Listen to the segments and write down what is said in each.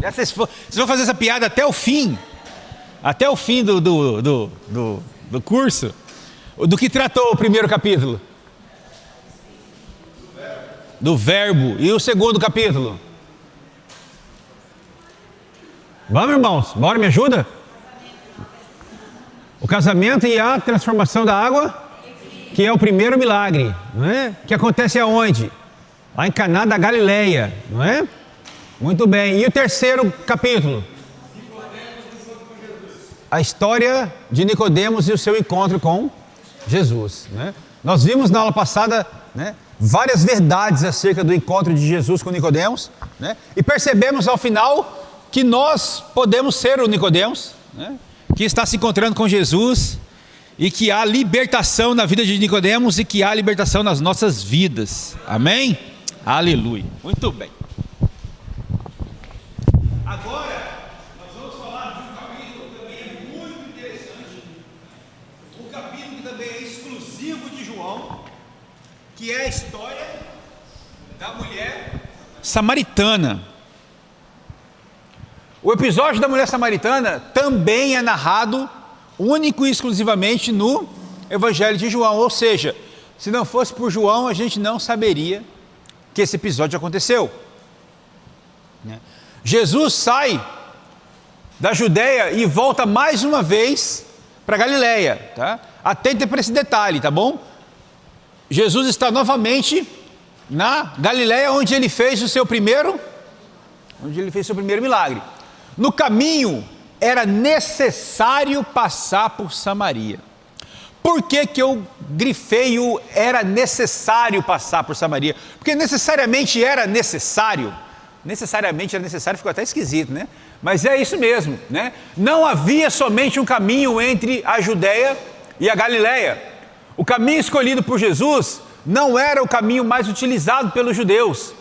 Vocês vão fazer essa piada até o fim. Até o fim do curso. Do que tratou o primeiro capítulo? Do verbo. E o segundo capítulo? Vamos, irmãos? Bora, me ajuda? O casamento e a transformação da água, que é o primeiro milagre, não é? Que acontece aonde? Lá em Caná da Galileia, não é? Muito bem. E o terceiro capítulo? A história de Nicodemos e o seu encontro com Jesus, né? Nós vimos na aula passada, né, várias verdades acerca do encontro de Jesus com Nicodemos, né? E percebemos ao final que nós podemos ser o Nicodemos, né, que está se encontrando com Jesus, e que há libertação na vida de Nicodemos e que há libertação nas nossas vidas. Amém? Aleluia. Muito bem. Agora nós vamos falar de um capítulo que também é muito interessante, um capítulo que também é exclusivo de João, que é a história da mulher samaritana. O episódio da mulher samaritana também é narrado único e exclusivamente no Evangelho de João, ou seja, se não fosse por João, a gente não saberia que esse episódio aconteceu. Jesus sai da Judeia e volta mais uma vez para Galileia, tá? Atente para esse detalhe, tá bom? Jesus está novamente na Galileia, onde ele fez o seu primeiro milagre. No caminho, era necessário passar por Samaria. Por que eu grifei o era necessário passar por Samaria? Porque necessariamente era necessário. Necessariamente era necessário, ficou até esquisito, né? Mas é isso mesmo, né? Não havia somente um caminho entre a Judeia e a Galileia. O caminho escolhido por Jesus não era o caminho mais utilizado pelos judeus.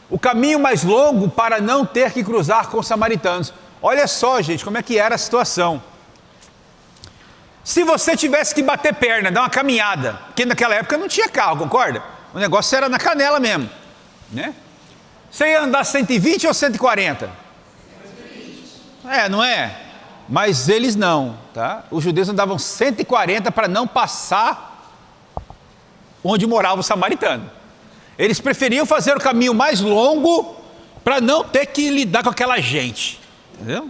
O caminho mais longo para não ter que cruzar com os samaritanos. Olha só, gente, como é que era a situação. Se você tivesse que bater perna, dar uma caminhada, porque naquela época não tinha carro, concorda? O negócio era na canela mesmo, né? Você ia andar 120 ou 140? 120. Não é? Mas eles não, tá? Os judeus andavam 140 para não passar onde morava o samaritano. Eles preferiam fazer o caminho mais longo para não ter que lidar com aquela gente. Entendeu?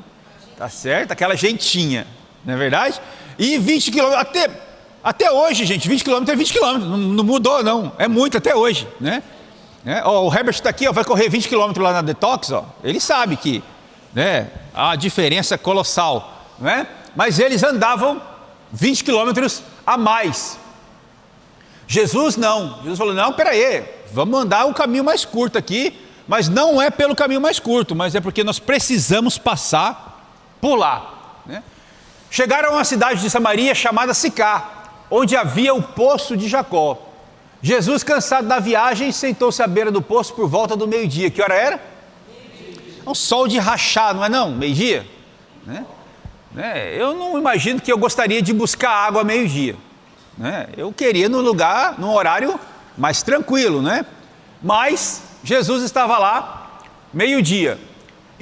Tá certo? Aquela gentinha, não é verdade? E 20 quilômetros, até hoje, gente, 20 quilômetros é 20 quilômetros, não mudou não, é muito até hoje, né? O Herbert está aqui, vai correr 20 quilômetros lá na Detox, ele sabe que, né, há uma diferença colossal, né? Mas eles andavam 20 quilômetros a mais. Jesus não, Jesus falou, não, peraí, vamos andar o caminho mais curto aqui, mas não é pelo caminho mais curto, mas é porque nós precisamos passar por lá, né? Chegaram a uma cidade de Samaria chamada Sicar, onde havia o poço de Jacó. Jesus, cansado da viagem, sentou-se à beira do poço por volta do meio-dia. Que hora era? É um sol de rachar, não é não? Meio-dia? Né? Eu não imagino que eu gostaria de buscar água meio-dia, né? Eu queria num horário mais tranquilo, né? Mas Jesus estava lá, meio-dia.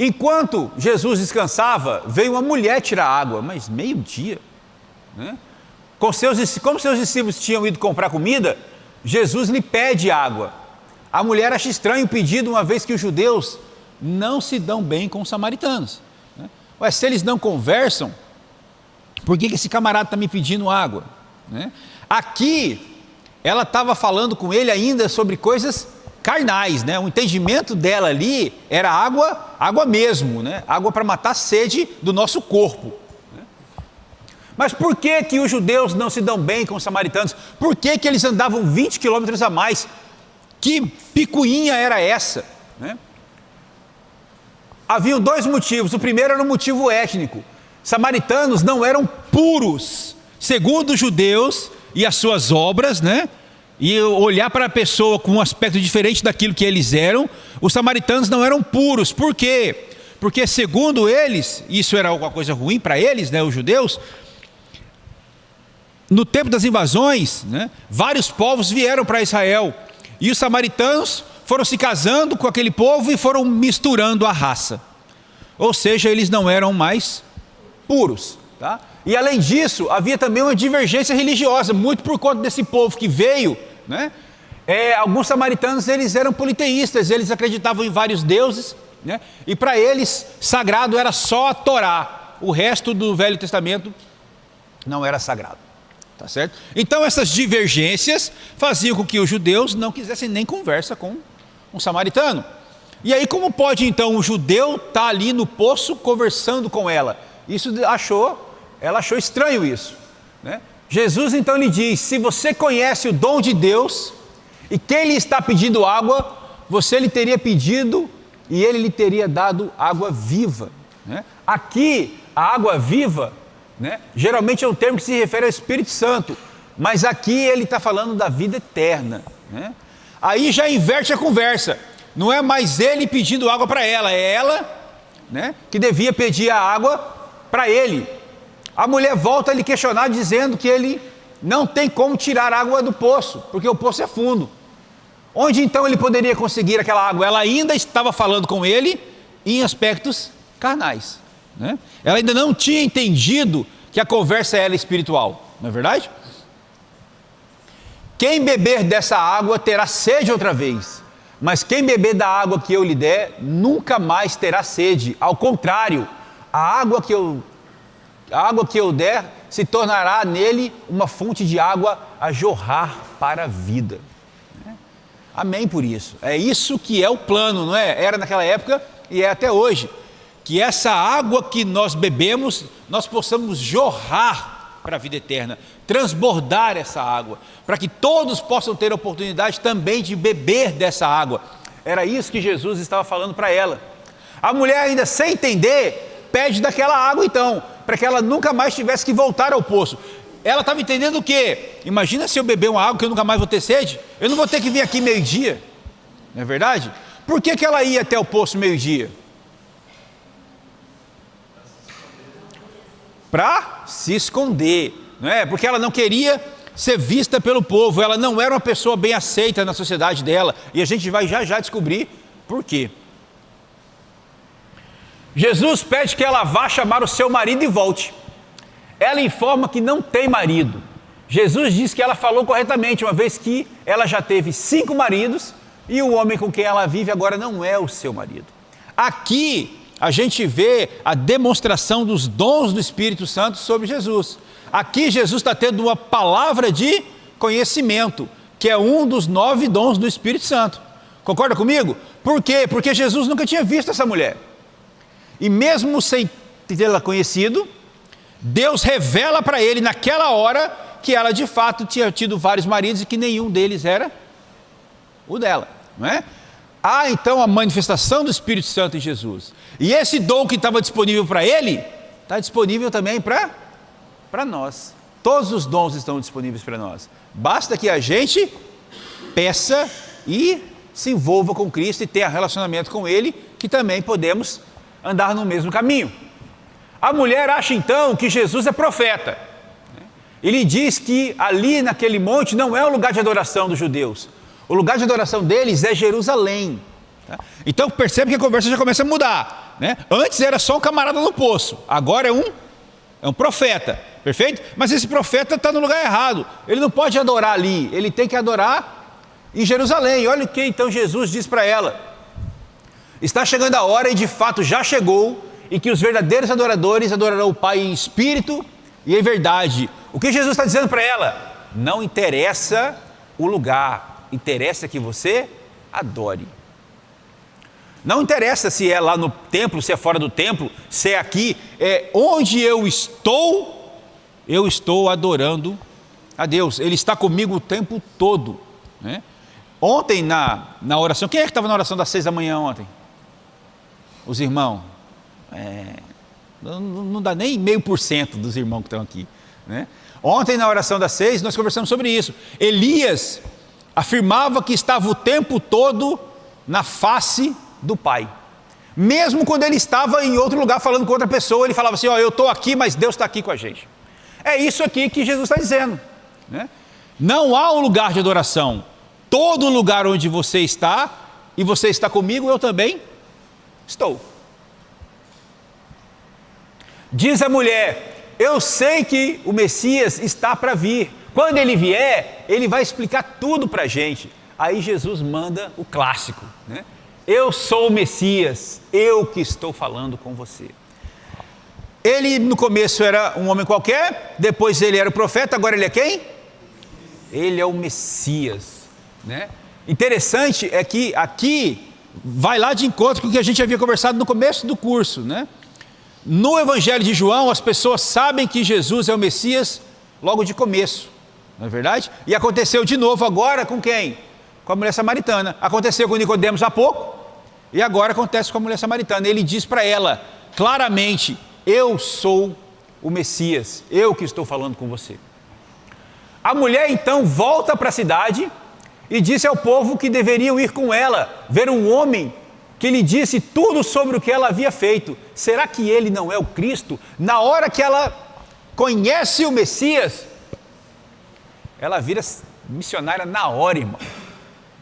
Enquanto Jesus descansava, veio uma mulher tirar água, mas meio-dia, né? Como seus discípulos tinham ido comprar comida, Jesus lhe pede água. A mulher acha estranho o pedido, uma vez que os judeus não se dão bem com os samaritanos, né? Ué, se eles não conversam, por que esse camarada está me pedindo água, né? Aqui, ela estava falando com ele ainda sobre coisas carnais, né? O entendimento dela ali era água mesmo, né? Água para matar a sede do nosso corpo, né? Mas por que os judeus não se dão bem com os samaritanos? Por que eles andavam 20 quilômetros a mais? Que picuinha era essa, né? Haviam dois motivos. O primeiro era um motivo étnico. Samaritanos não eram puros, segundo os judeus e as suas obras, né? E olhar para a pessoa com um aspecto diferente daquilo que eles eram, os samaritanos não eram puros. Por quê? Porque segundo eles, isso era alguma coisa ruim para eles, né, os judeus, no tempo das invasões, né, vários povos vieram para Israel, e os samaritanos foram se casando com aquele povo e foram misturando a raça. Ou seja, eles não eram mais puros. Tá? E além disso, havia também uma divergência religiosa, muito por conta desse povo que veio, né? Alguns samaritanos, eles eram politeístas, eles acreditavam em vários deuses, né? E para eles, sagrado era só a Torá, o resto do Velho Testamento não era sagrado, tá certo? Então essas divergências faziam com que os judeus não quisessem nem conversa com um samaritano. E aí como pode então um judeu estar ali no poço conversando com ela? Ela achou estranho isso, né? Jesus então lhe diz: se você conhece o dom de Deus e quem lhe está pedindo água, você lhe teria pedido e ele lhe teria dado água viva, né? Aqui, a água viva, né, geralmente é um termo que se refere ao Espírito Santo, mas aqui ele está falando da vida eterna, né? Aí já inverte a conversa, não é mais ele pedindo água para ela, é ela, né, que devia pedir a água para ele. A mulher volta a lhe questionar, dizendo que ele não tem como tirar água do poço, porque o poço é fundo. Onde então ele poderia conseguir aquela água? Ela ainda estava falando com ele em aspectos carnais, né? Ela ainda não tinha entendido que a conversa era espiritual, não é verdade? Quem beber dessa água terá sede outra vez, mas quem beber da água que eu lhe der, nunca mais terá sede. Ao contrário, a água que eu der se tornará nele uma fonte de água a jorrar para a vida. Amém por isso. É isso que é o plano, não é? Era naquela época e é até hoje. Que essa água que nós bebemos, nós possamos jorrar para a vida eterna, transbordar essa água, para que todos possam ter a oportunidade também de beber dessa água. Era isso que Jesus estava falando para ela. A mulher, ainda sem entender, pede daquela água então, para que ela nunca mais tivesse que voltar ao poço. Ela estava entendendo o quê? Imagina se eu beber uma água que eu nunca mais vou ter sede, eu não vou ter que vir aqui meio-dia, não é verdade? Por que ela ia até o poço meio-dia? Para se esconder, não é? Porque ela não queria ser vista pelo povo, ela não era uma pessoa bem aceita na sociedade dela, e a gente vai já descobrir por quê. Jesus pede que ela vá chamar o seu marido e volte. Ela informa que não tem marido. Jesus diz que ela falou corretamente, uma vez que ela já teve 5 maridos e o homem com quem ela vive agora não é o seu marido. Aqui a gente vê a demonstração dos dons do Espírito Santo sobre Jesus. Aqui Jesus está tendo uma palavra de conhecimento, que é um dos 9 dons do Espírito Santo. Concorda comigo? Por quê? Porque Jesus nunca tinha visto essa mulher. E mesmo sem tê-la conhecido, Deus revela para ele naquela hora que ela de fato tinha tido vários maridos e que nenhum deles era o dela, não é? Há então a manifestação do Espírito Santo em Jesus. E esse dom que estava disponível para ele, está disponível também para nós. Todos os dons estão disponíveis para nós. Basta que a gente peça e se envolva com Cristo e tenha relacionamento com Ele, que também podemos andar no mesmo caminho. A mulher acha então que Jesus é profeta. Ele diz que ali naquele monte não é o lugar de adoração dos judeus. O lugar de adoração deles é Jerusalém. Então percebe que a conversa já começa a mudar, né? Antes era só um camarada no poço, agora é um profeta, perfeito? Mas esse profeta está no lugar errado. Ele não pode adorar ali, ele tem que adorar em Jerusalém. Olha o que então Jesus diz para ela: está chegando a hora, e de fato já chegou, e que os verdadeiros adoradores adorarão o Pai em espírito e em verdade. O que Jesus está dizendo para ela? Não interessa o lugar, interessa que você adore. Não interessa se é lá no templo, se é fora do templo, se é aqui, é onde eu estou adorando a Deus. Ele está comigo o tempo todo, né? Ontem na oração, quem é que estava na oração das 6 da manhã ontem? Os irmãos. Não dá nem 0,5% dos irmãos que estão aqui, né? Ontem na oração das 6 nós conversamos sobre isso. Elias afirmava que estava o tempo todo na face do Pai. Mesmo quando ele estava em outro lugar falando com outra pessoa, ele falava assim: eu estou aqui, mas Deus está aqui com a gente. É isso aqui que Jesus está dizendo, né? Não há um lugar de adoração. Todo lugar onde você está, e você está comigo, eu também estou. Diz a mulher: eu sei que o Messias está para vir. Quando ele vier, ele vai explicar tudo para a gente. Aí Jesus manda o clássico, né? Eu sou o Messias, eu que estou falando com você. Ele no começo era um homem qualquer, depois ele era o profeta, agora ele é quem? Ele é o Messias, né? Interessante é que aqui vai lá de encontro com o que a gente havia conversado no começo do curso, né? No Evangelho de João, as pessoas sabem que Jesus é o Messias logo de começo, não é verdade? E aconteceu de novo agora com quem? Com a mulher samaritana. Aconteceu com Nicodemos há pouco, e agora acontece com a mulher samaritana. Ele diz para ela claramente: eu sou o Messias, eu que estou falando com você. A mulher então volta para a cidade e disse ao povo que deveriam ir com ela, ver um homem que lhe disse tudo sobre o que ela havia feito. Será que ele não é o Cristo? Na hora que ela conhece o Messias, ela vira missionária na hora, irmão,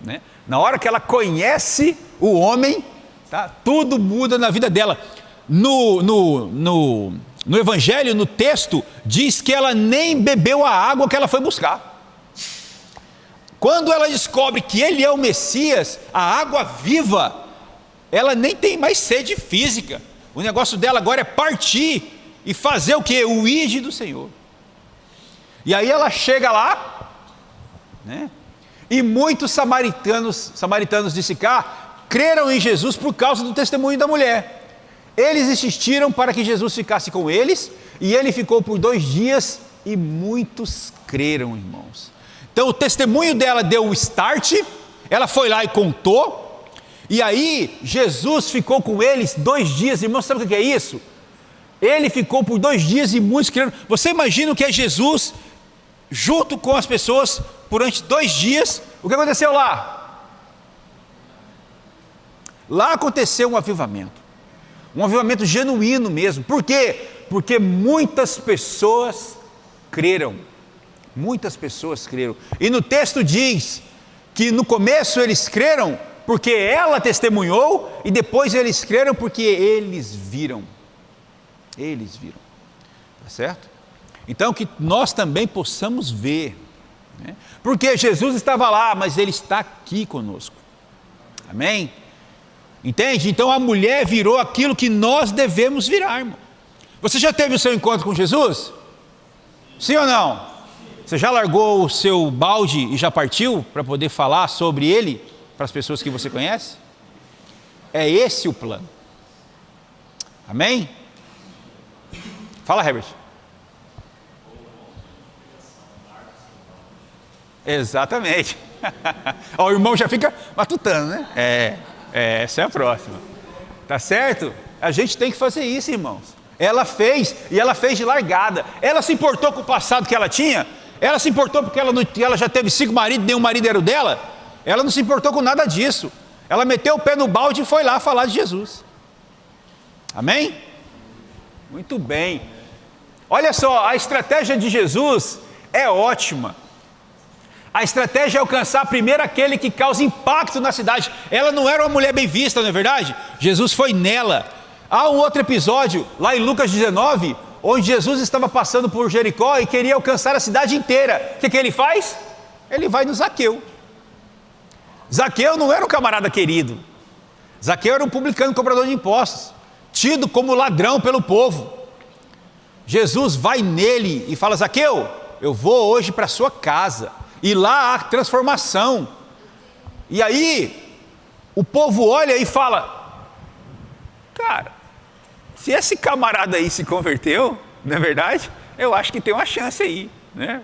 né? Na hora que ela conhece o homem, tá? Tudo muda na vida dela. No Evangelho, no texto, diz que ela nem bebeu a água que ela foi buscar. Quando ela descobre que ele é o Messias, a água viva, ela nem tem mais sede física. O negócio dela agora é partir e fazer o quê? O ide do Senhor. E aí ela chega lá, né? E muitos samaritanos de Sicar creram em Jesus por causa do testemunho da mulher. Eles insistiram para que Jesus ficasse com eles, e ele ficou por 2 dias, e muitos creram, irmãos. Então o testemunho dela deu o start, ela foi lá e contou, e aí Jesus ficou com eles 2 dias, irmãos, sabe o que é isso? Ele ficou por 2 dias e muitos creram. Você imagina o que é Jesus junto com as pessoas durante 2 dias? O que aconteceu lá? Lá aconteceu um avivamento genuíno mesmo. Por quê? Porque muitas pessoas creram. Muitas pessoas creram. E no texto diz que no começo eles creram porque ela testemunhou, e depois eles creram porque eles viram. Eles viram. Tá certo? Então que nós também possamos ver, né? Porque Jesus estava lá, mas ele está aqui conosco. Amém? Entende? Então a mulher virou aquilo que nós devemos virar, irmão. Você já teve o seu encontro com Jesus? Sim ou não? Você já largou o seu balde e já partiu para poder falar sobre ele para as pessoas que você conhece? É esse o plano. Amém? Fala, Herbert. Exatamente. Ó, o irmão já fica matutando, né? Essa é a próxima. Tá certo? A gente tem que fazer isso, irmãos. Ela fez, e ela fez de largada. Ela se importou com o passado que ela tinha? Ela se importou porque ela já teve 5 maridos e nenhum marido era o dela? Ela não se importou com nada disso. Ela meteu o pé no balde e foi lá falar de Jesus. Amém? Muito bem. Olha só, a estratégia de Jesus é ótima. A estratégia é alcançar primeiro aquele que causa impacto na cidade. Ela não era uma mulher bem vista, não é verdade? Jesus foi nela. Há um outro episódio, lá em Lucas 19, onde Jesus estava passando por Jericó e queria alcançar a cidade inteira. O que ele faz? Ele vai no Zaqueu. Zaqueu não era um camarada querido. Zaqueu era um publicano cobrador de impostos, tido como ladrão pelo povo. Jesus vai nele e fala: Zaqueu, eu vou hoje para a sua casa. E lá há transformação. E aí o povo olha e fala: cara, se esse camarada aí se converteu, não é verdade? Eu acho que tem uma chance aí, né?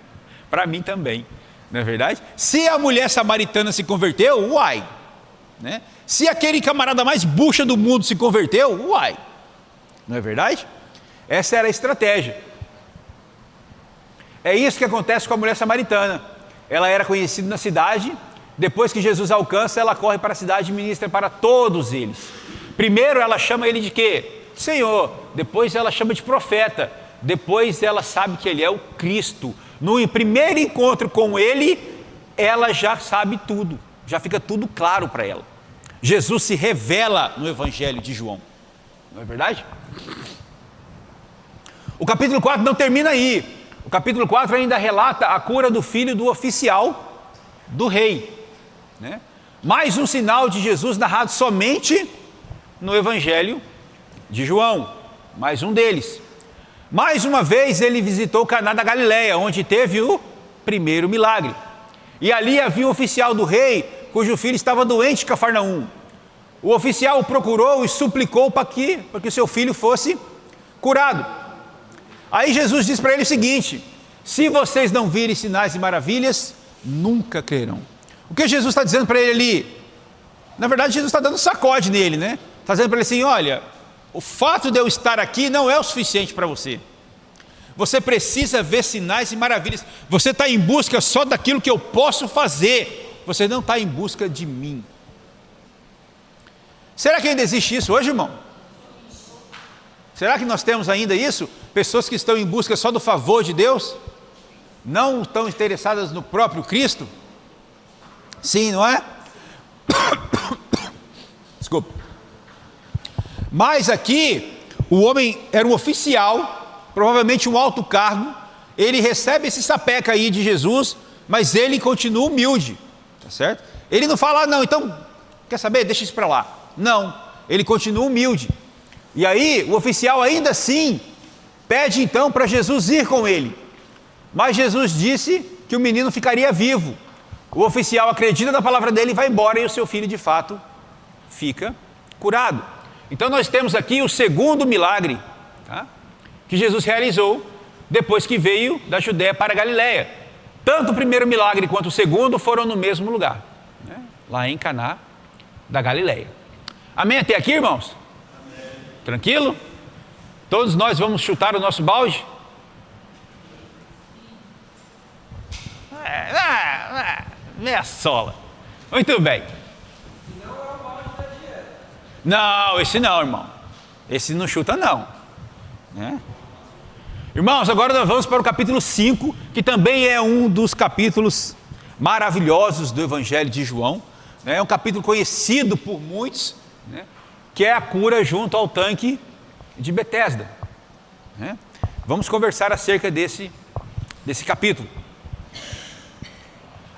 Para mim também, não é verdade? Se a mulher samaritana se converteu, uai, né? Se aquele camarada mais bucha do mundo se converteu, uai, não é verdade? Essa era a estratégia. É isso que acontece com a mulher samaritana. Ela era conhecida na cidade. Depois que Jesus alcança, ela corre para a cidade e ministra para todos eles. Primeiro ela chama ele de quê? Senhor. Depois ela chama de profeta. Depois ela sabe que ele é o Cristo. No primeiro encontro com ele, ela já sabe tudo. Já fica tudo claro para ela. Jesus se revela no Evangelho de João. Não é verdade? O capítulo 4 não termina aí. O capítulo 4 ainda relata a cura do filho do oficial do rei, né? Mais um sinal de Jesus narrado somente no Evangelho de João, mais um deles. Mais uma vez ele visitou Caná da Galileia, onde teve o primeiro milagre. E ali havia um oficial do rei, cujo filho estava doente em Cafarnaum. O oficial o procurou e suplicou para que o seu filho fosse curado. Aí Jesus diz para ele o seguinte: se vocês não virem sinais e maravilhas, nunca crerão. O que Jesus está dizendo para ele ali? Na verdade, Jesus está dando um sacode nele, né? Está dizendo para ele assim: olha, o fato de eu estar aqui não é o suficiente para você. Você precisa ver sinais e maravilhas. Você está em busca só daquilo que eu posso fazer. Você não está em busca de mim. Será que ainda existe isso hoje, irmão? Será que nós temos ainda isso? Pessoas que estão em busca só do favor de Deus? Não estão interessadas no próprio Cristo? Sim, não é? Desculpa. Mas aqui, o homem era um oficial, provavelmente um alto cargo. Ele recebe esse sapeca aí de Jesus, mas ele continua humilde, tá certo? Ele não fala: não, então, quer saber, deixa isso para lá. Não, ele continua humilde. E aí, o oficial ainda assim pede então para Jesus ir com ele. Mas Jesus disse que o menino ficaria vivo. O oficial acredita na palavra dele e vai embora, e o seu filho de fato fica curado. Então nós temos aqui o segundo milagre, tá, que Jesus realizou depois que veio da Judéia para a Galileia. Tanto o primeiro milagre quanto o segundo foram no mesmo lugar, né, lá em Caná da Galileia. Amém até aqui, irmãos? Amém. Tranquilo? Todos nós vamos chutar o nosso balde? Meia sola. Muito bem. Não é o balde da dieta. Não, esse não, irmão. Esse não chuta não, né? Irmãos, agora nós vamos para o capítulo 5, que também é um dos capítulos maravilhosos do Evangelho de João. É um capítulo conhecido por muitos, né, que é a cura junto ao tanque de Betesda, né? Vamos conversar acerca desse capítulo.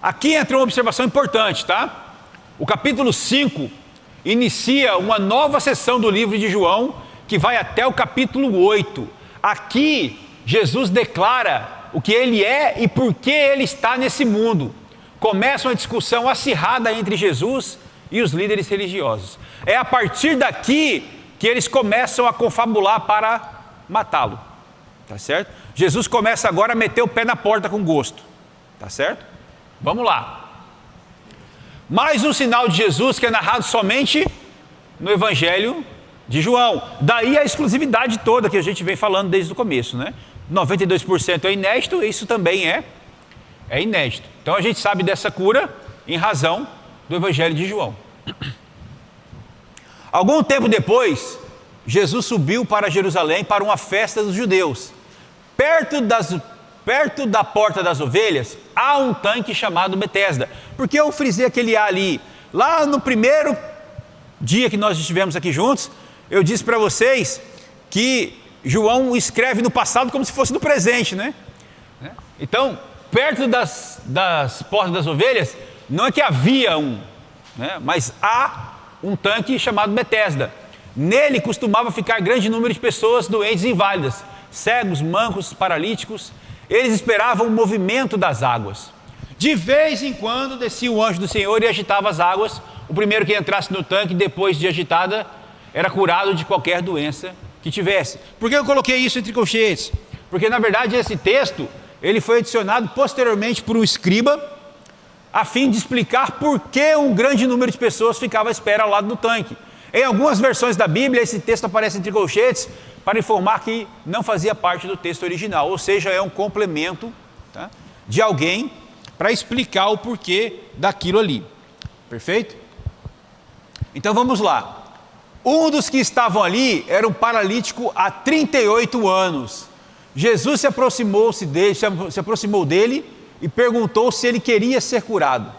Aqui entra uma observação importante, tá? O capítulo 5 inicia uma nova seção do livro de João, que vai até o capítulo 8. Aqui, Jesus declara o que ele é e por que ele está nesse mundo. Começa uma discussão acirrada entre Jesus e os líderes religiosos. É a partir daqui que eles começam a confabular para matá-lo, tá certo? Jesus começa agora a meter o pé na porta com gosto, tá certo? Vamos lá. Mais um sinal de Jesus que é narrado somente no Evangelho de João. Daí a exclusividade toda que a gente vem falando desde o começo, né? 92% é inédito, isso também é inédito. Então a gente sabe dessa cura em razão do Evangelho de João. Algum tempo depois, Jesus subiu para Jerusalém para uma festa dos judeus. Perto da porta das ovelhas, há um tanque chamado Betesda. Por que eu frisei aquele A ali? Lá no primeiro dia que nós estivemos aqui juntos, eu disse para vocês que João escreve no passado como se fosse no presente, né? Então, perto das portas das ovelhas, não é que havia um, né, mas há um tanque chamado Betesda. Nele costumava ficar grande número de pessoas doentes e inválidas, cegos, mancos, paralíticos. Eles esperavam o movimento das águas. De vez em quando descia o anjo do Senhor e agitava as águas. O primeiro que entrasse no tanque, depois de agitada, era curado de qualquer doença que tivesse. Por que eu coloquei isso entre colchetes? Porque na verdade esse texto, ele foi adicionado posteriormente por um escriba, a fim de explicar por que um grande número de pessoas ficava à espera ao lado do tanque. Em algumas versões da Bíblia, esse texto aparece entre colchetes para informar que não fazia parte do texto original, ou seja, é um complemento, tá, de alguém para explicar o porquê daquilo ali. Perfeito? Então vamos lá. Um dos que estavam ali era um paralítico há 38 anos. Jesus se aproximou dele e perguntou se ele queria ser curado.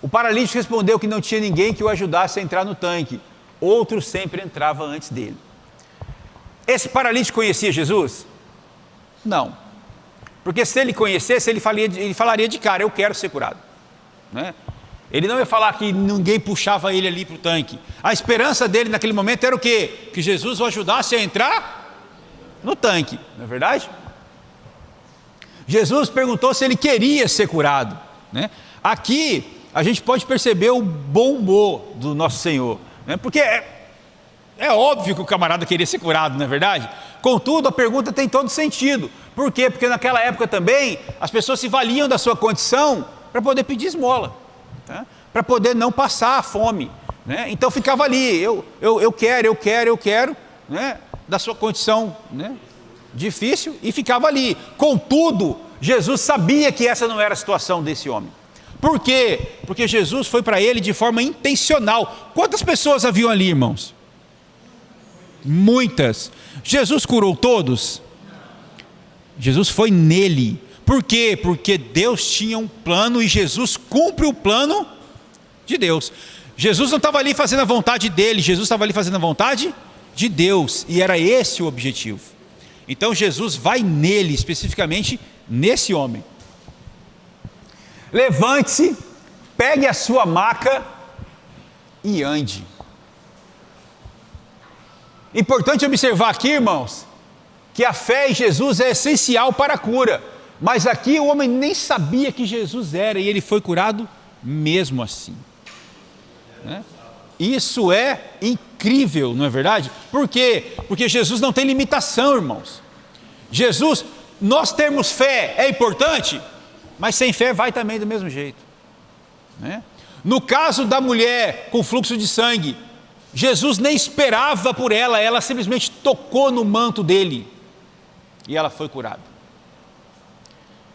O paralítico respondeu que não tinha ninguém que o ajudasse a entrar no tanque. Outro sempre entrava antes dele. Esse paralítico conhecia Jesus? Não. Porque se ele conhecesse, ele falaria de cara, eu quero ser curado. Né? Ele não ia falar que ninguém puxava ele ali para o tanque. A esperança dele naquele momento era o quê? Que Jesus o ajudasse a entrar no tanque, não é verdade? Jesus perguntou se ele queria ser curado. Né? Aqui a gente pode perceber o bom humor do nosso Senhor. Né? Porque é óbvio que o camarada queria ser curado, não é verdade? Contudo, a pergunta tem todo sentido. Por quê? Porque naquela época também as pessoas se valiam da sua condição para poder pedir esmola, tá? Para poder não passar a fome. Né? Então ficava ali, eu quero, né? Da sua condição, né? Difícil, e ficava ali. Contudo, Jesus sabia que essa não era a situação desse homem. Por quê? Porque Jesus foi para ele de forma intencional. Quantas pessoas haviam ali, irmãos? Muitas. Jesus curou todos? Jesus foi nele. Por quê? Porque Deus tinha um plano e Jesus cumpre o plano de Deus. Jesus não estava ali fazendo a vontade dele, Jesus estava ali fazendo a vontade de Deus, e era esse o objetivo. Então Jesus vai nele, especificamente nesse homem. Levante-se, pegue a sua maca e ande. Importante observar aqui, irmãos, que a fé em Jesus é essencial para a cura. Mas aqui o homem nem sabia que Jesus era, e ele foi curado mesmo assim. Né? Isso é incrível, não é verdade? Por quê? Porque Jesus não tem limitação, irmãos. Jesus, nós termos fé é importante, mas sem fé vai também do mesmo jeito. Né? No caso da mulher com fluxo de sangue, Jesus nem esperava por ela simplesmente tocou no manto dele e ela foi curada.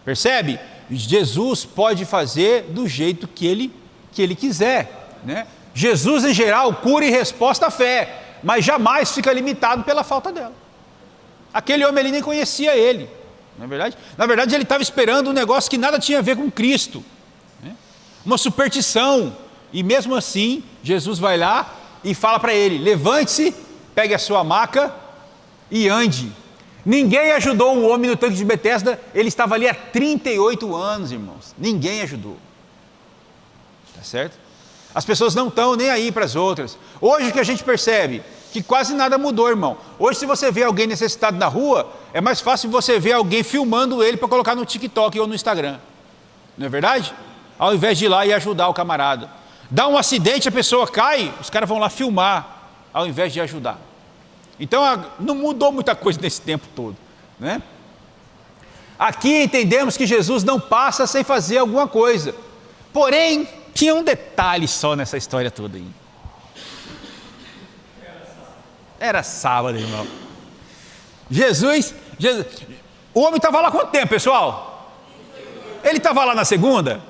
Percebe? Jesus pode fazer do jeito que ele quiser. Né? Jesus em geral cura em resposta à fé, mas jamais fica limitado pela falta dela. Aquele homem ali nem conhecia ele, não é verdade? Na verdade ele estava esperando um negócio que nada tinha a ver com Cristo, né? Uma superstição, e mesmo assim Jesus vai lá e fala para ele, levante-se, pegue a sua maca e ande. Ninguém ajudou o homem no tanque de Betesda, ele estava ali há 38 anos, irmãos, ninguém ajudou, tá certo? As pessoas não estão nem aí para as outras. Hoje o que a gente percebe? Que quase nada mudou, irmão. Hoje se você vê alguém necessitado na rua, é mais fácil você ver alguém filmando ele para colocar no TikTok ou no Instagram, não é verdade? Ao invés de ir lá e ajudar o camarada. Dá um acidente, a pessoa cai, os caras vão lá filmar, ao invés de ajudar. Então não mudou muita coisa nesse tempo todo, né? Aqui entendemos que Jesus não passa sem fazer alguma coisa. Porém, tinha um detalhe só nessa história toda aí. Era sábado, irmão. Jesus, o homem estava lá quanto tempo, pessoal? Ele estava lá na segunda?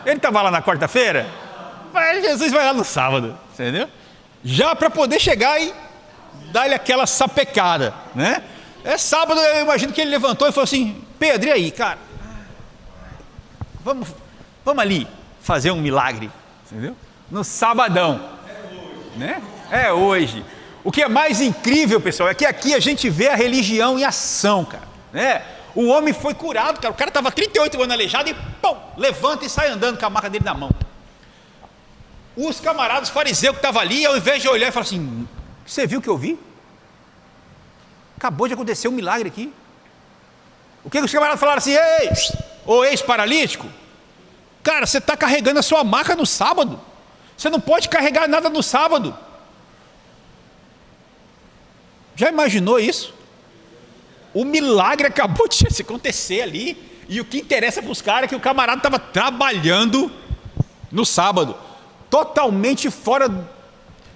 Ele estava lá na quarta-feira? Jesus vai lá no sábado, entendeu? Já para poder chegar e dar-lhe aquela sapecada, né? É sábado, eu imagino que ele levantou e falou assim, Pedro, e aí, cara? Vamos ali fazer um milagre, entendeu? No sabadão, né? É hoje. O que é mais incrível, pessoal, é que aqui a gente vê a religião em ação, cara, né? O homem foi curado, cara. O cara estava 38 anos aleijado e pum, levanta e sai andando com a maca dele na mão. Os camaradas fariseus que estavam ali, ao invés de olhar e falar assim, você viu o que eu vi? Acabou de acontecer um milagre aqui. O que os camaradas falaram assim, ei, ô ex-paralítico, cara, você está carregando a sua maca no sábado, você não pode carregar nada no sábado. Já imaginou isso? O milagre acabou de acontecer ali, e o que interessa para os caras é que o camarada estava trabalhando no sábado, totalmente fora,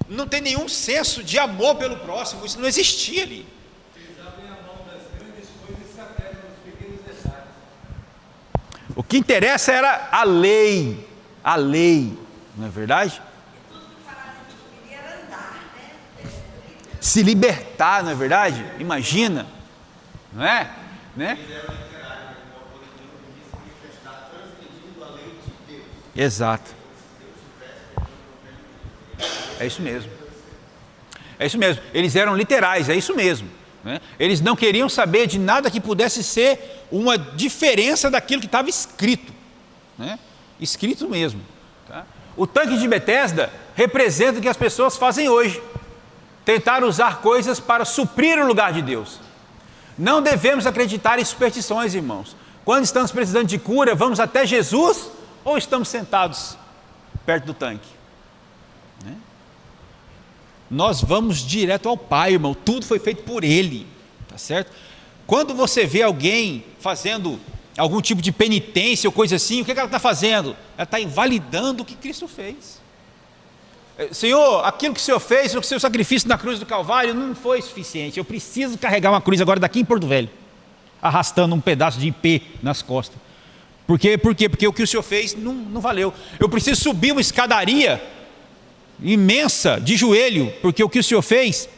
não tem nenhum senso de amor pelo próximo, isso não existia ali. O que interessa era a lei, não é verdade? Se libertar, não é verdade? Imagina, não é? Né? Exato. É isso mesmo. É isso mesmo. Eles eram literais, é isso mesmo. né? Eles não queriam saber de nada que pudesse ser uma diferença daquilo que estava escrito, né? Escrito mesmo, tá? O tanque de Betesda representa o que as pessoas fazem hoje: tentar usar coisas para suprir o lugar de Deus. Não devemos acreditar em superstições, irmãos. Quando estamos precisando de cura, vamos até Jesus ou estamos sentados perto do tanque, né? Nós vamos direto ao Pai, irmão. Tudo foi feito por Ele, tá certo? Quando você vê alguém fazendo algum tipo de penitência ou coisa assim, o que ela está fazendo? Ela está invalidando o que Cristo fez. Senhor, aquilo que o Senhor fez, o seu sacrifício na cruz do Calvário não foi suficiente. Eu preciso carregar uma cruz agora daqui em Porto Velho, arrastando um pedaço de IP nas costas. Por quê? Porque o que o Senhor fez não valeu. Eu preciso subir uma escadaria imensa de joelho, porque o que o Senhor fez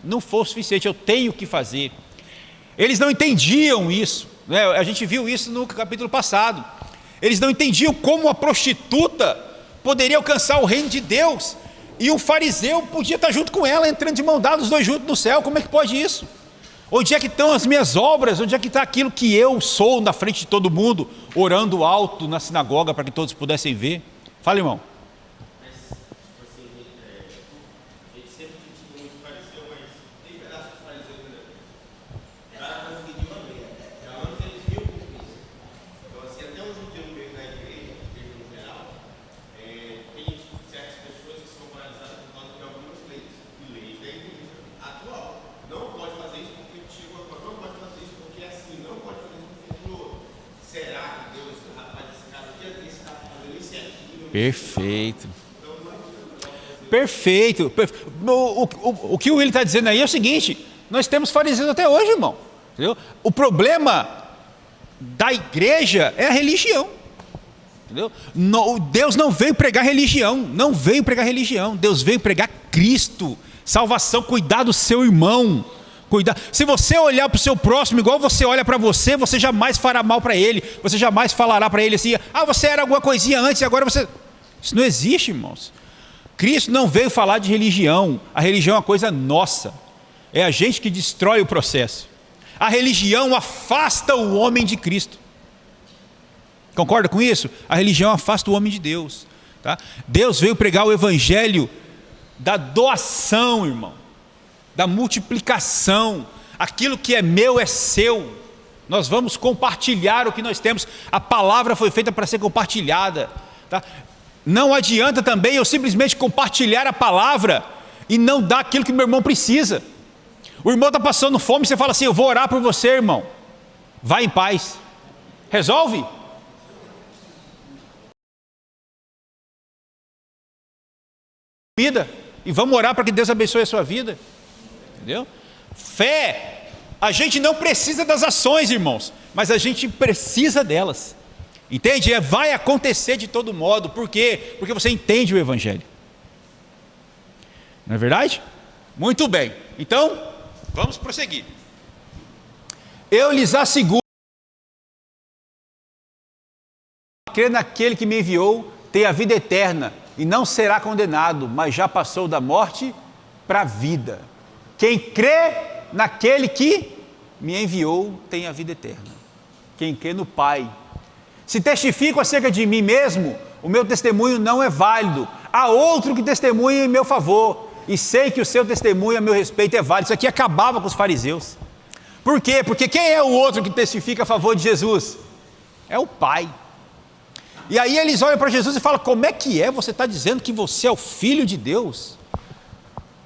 não foi o suficiente. Eu tenho que fazer. Eles não entendiam isso, né? A gente viu isso no capítulo passado. Eles não entendiam como a prostituta poderia alcançar o reino de Deus e um fariseu podia estar junto com ela, entrando de mão dada, os dois juntos no céu. Como é que pode isso? Onde é que estão as minhas obras? Onde é que está aquilo que eu sou na frente de todo mundo, orando alto na sinagoga para que todos pudessem ver? Fala, irmão. Perfeito. Perfeito. O que o William está dizendo aí é o seguinte: nós temos fariseus até hoje, irmão. Entendeu? O problema da igreja é a religião. Entendeu? Deus não veio pregar religião. Não veio pregar religião. Deus veio pregar Cristo, salvação, cuidar do seu irmão. Cuidar. Se você olhar para o seu próximo igual você olha para você, você jamais fará mal para ele. Você jamais falará para ele assim: ah, você era alguma coisinha antes e agora você... Isso não existe, irmãos. Cristo não veio falar de religião. A religião é uma coisa nossa. É a gente que destrói o processo. A religião afasta o homem de Cristo. Concorda com isso? A religião afasta o homem de Deus, tá? Deus veio pregar o evangelho da doação, irmão, da multiplicação. Aquilo que é meu é seu. Nós vamos compartilhar o que nós temos. A palavra foi feita para ser compartilhada, tá? Não adianta também eu simplesmente compartilhar a palavra e não dar aquilo que meu irmão precisa. O irmão está passando fome, você fala assim: eu vou orar por você, irmão, vai em paz. Resolve? Vida. E vamos orar para que Deus abençoe a sua vida. Entendeu? Fé, a gente não precisa das ações, irmãos, mas a gente precisa delas. Entende? Vai acontecer de todo modo. Por quê? Porque você entende o evangelho. Não é verdade? Muito bem. Então, vamos prosseguir. Eu lhes asseguro, crê naquele que me enviou, tem a vida eterna e não será condenado, mas já passou da morte para a vida. Quem crê naquele que me enviou tem a vida eterna. Quem crê no Pai. Se testifico acerca de mim mesmo, o meu testemunho não é válido. Há outro que testemunha em meu favor, e sei que o seu testemunho a meu respeito é válido. Isso aqui acabava com os fariseus. Por quê? Porque quem é o outro que testifica a favor de Jesus? É o Pai. E aí eles olham para Jesus e falam: como é que é? Você está dizendo que você é o Filho de Deus?